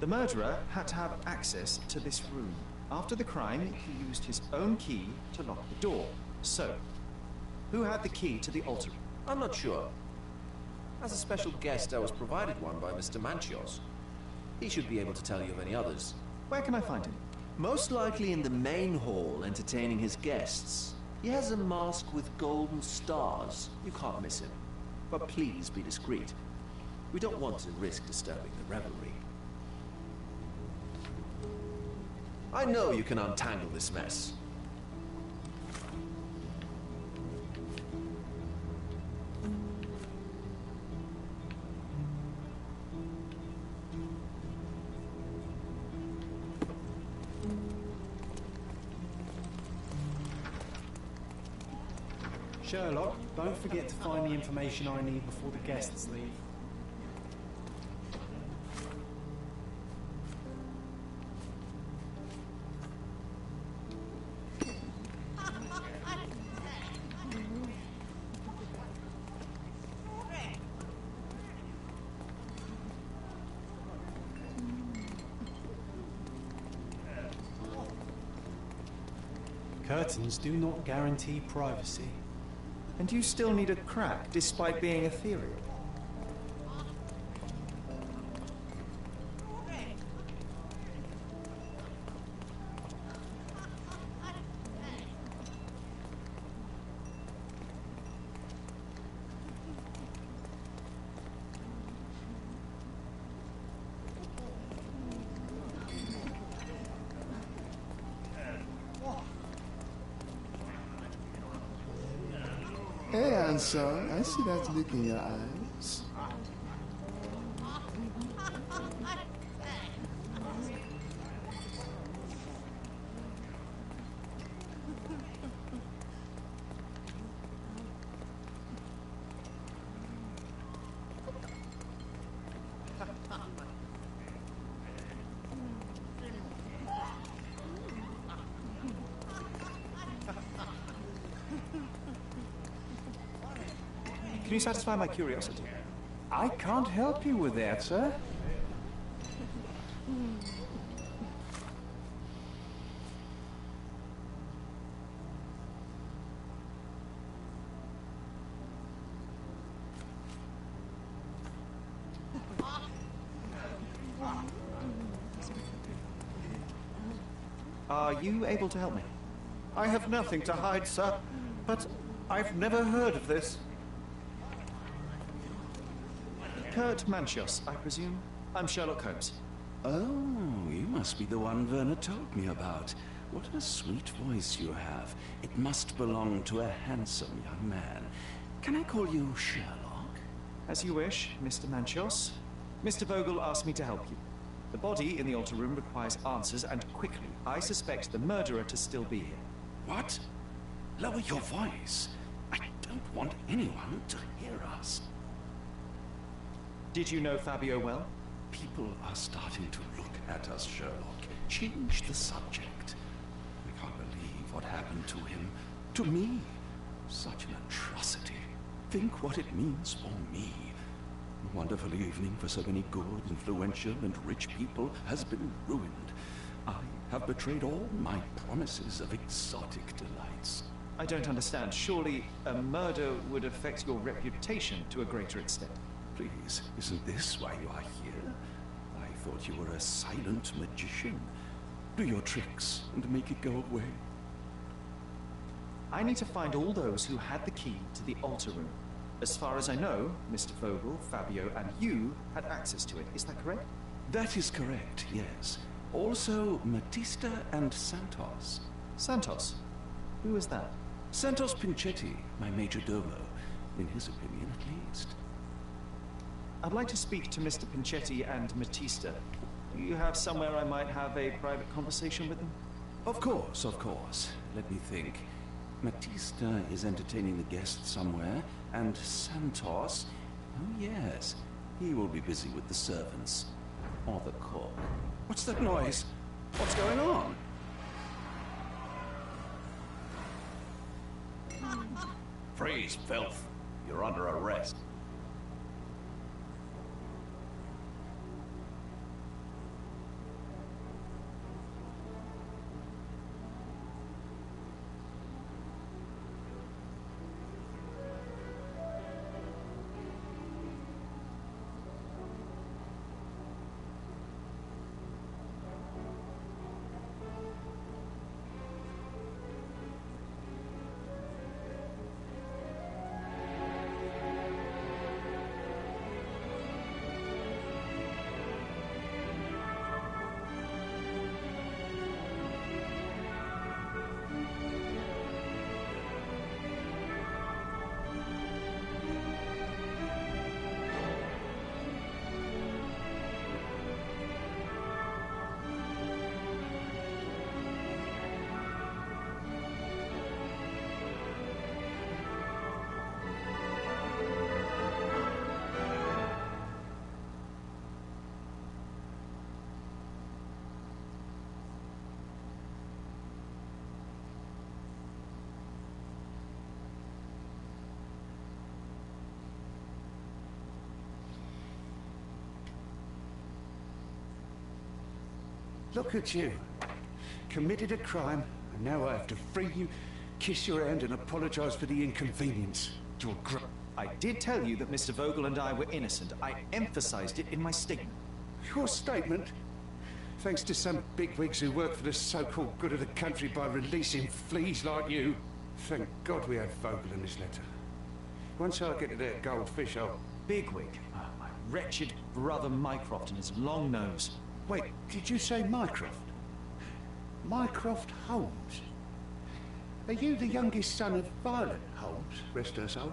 The murderer had to have access to this room. After the crime, he used his own key to lock the door. So, who had the key to the altar? I'm not sure. As a special guest, I was provided one by Mr. Manchios. He should be able to tell you of any others. Where can I find him? Most likely in the main hall, entertaining his guests. He has a mask with golden stars. You can't miss him. But please be discreet. We don't want to risk disturbing the revelry. I know you can untangle this mess. Sherlock, don't forget to find the information I need before the guests leave. Curtains do not guarantee privacy. And you still need a crack, despite being ethereal. Hey, Anson, I see that look in your eyes. Can you satisfy my curiosity? I can't help you with that, sir. Are you able to help me? I have nothing to hide, sir, but I've never heard of this. Kurt Manchios, I presume? I'm Sherlock Holmes. Oh, you must be the one Werner told me about. What a sweet voice you have. It must belong to a handsome young man. Can I call you Sherlock? As you wish, Mr. Manchios. Mr. Vogel asked me to help you. The body in the altar room requires answers, and quickly. I suspect the murderer to still be here. What? Lower your voice. I don't want anyone to hear us. Did you know Fabio well? People are starting to look at us, Sherlock. Change the subject. I can't believe what happened to him. To me. Such an atrocity. Think what it means for me. A wonderful evening for so many good, influential, and rich people has been ruined. I have betrayed all my promises of exotic delights. I don't understand. Surely a murder would affect your reputation to a greater extent. Please, isn't this why you are here? I thought you were a silent magician. Do your tricks and make it go away. I need to find all those who had the key to the altar room. As far as I know, Mr. Vogel, Fabio, and you had access to it. Is that correct? That is correct, yes. Also, Matista and Santos. Santos? Who is that? Santos Pinchetti, my major domo. In his opinion, at least. I'd like to speak to Mr. Pinchetti and Matista. Do you have somewhere I might have a private conversation with them? Of course, of course. Let me think. Matista is entertaining the guests somewhere, and Santos... Oh, yes. He will be busy with the servants. Or the cook. What's that noise? What's going on? Freeze, filth. You're under arrest. Look at you. Committed a crime, and now I have to free you, kiss your hand and apologise for the inconvenience. I did tell you that Mr. Vogel and I were innocent. I emphasised it in my statement. Your statement? Thanks to some bigwigs who work for the so-called good of the country by releasing fleas like you. Thank God we have Vogel in this letter. Once I get to that goldfish, I'll... Bigwig? Oh, my wretched brother Mycroft and his long nose. Wait, did you say Mycroft? Mycroft Holmes? Are you the youngest son of Violet Holmes, rest her soul?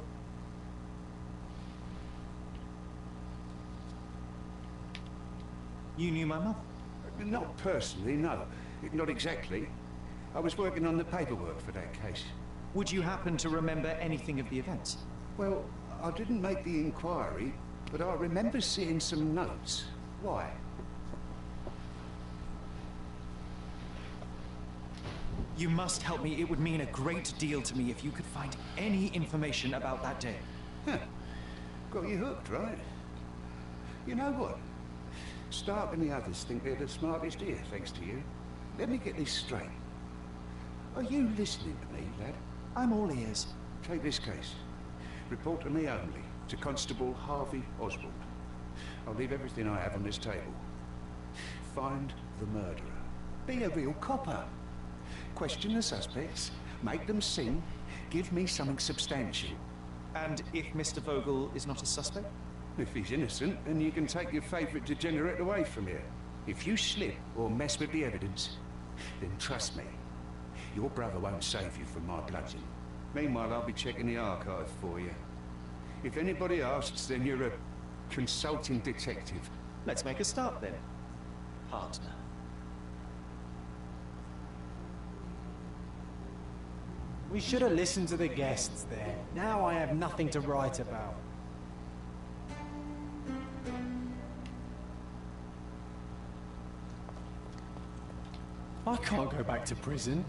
You knew my mother? Not personally, no. Not exactly. I was working on the paperwork for that case. Would you happen to remember anything of the events? Well, I didn't make the inquiry, but I remember seeing some notes. Why? You must help me. It would mean a great deal to me if you could find any information about that day. Huh. Got you hooked, right? You know what? Stark and the others think they're the smartest here, thanks to you. Let me get this straight. Are you listening to me, lad? I'm all ears. Take this case. Report to me only, to Constable Harvey Oswald. I'll leave everything I have on this table. Find the murderer. Be a real copper. Question the suspects, make them sing, give me something substantial. And if Mr. Vogel is not a suspect? If he's innocent, then you can take your favourite degenerate away from here. If you slip or mess with the evidence, then trust me, your brother won't save you from my bludgeon. Meanwhile, I'll be checking the archive for you. If anybody asks, then you're a consulting detective. Let's make a start then, partner. We should have listened to the guests there. Now I have nothing to write about. I can't go back to prison.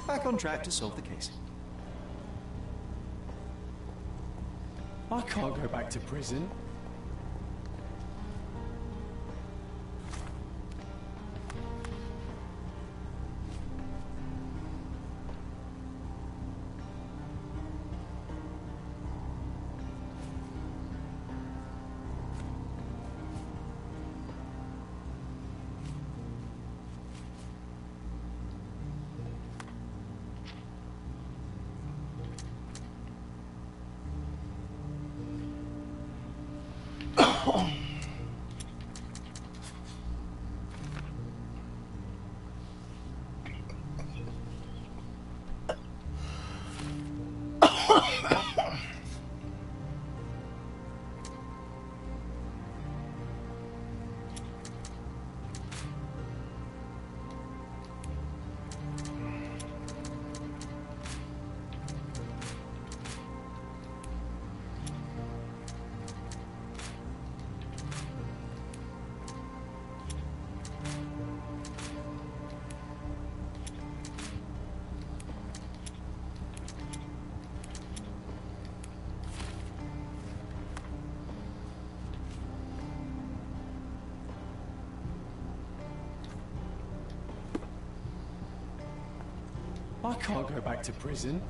Back on track to solve the case. I can't go back to prison. I can't go back to prison.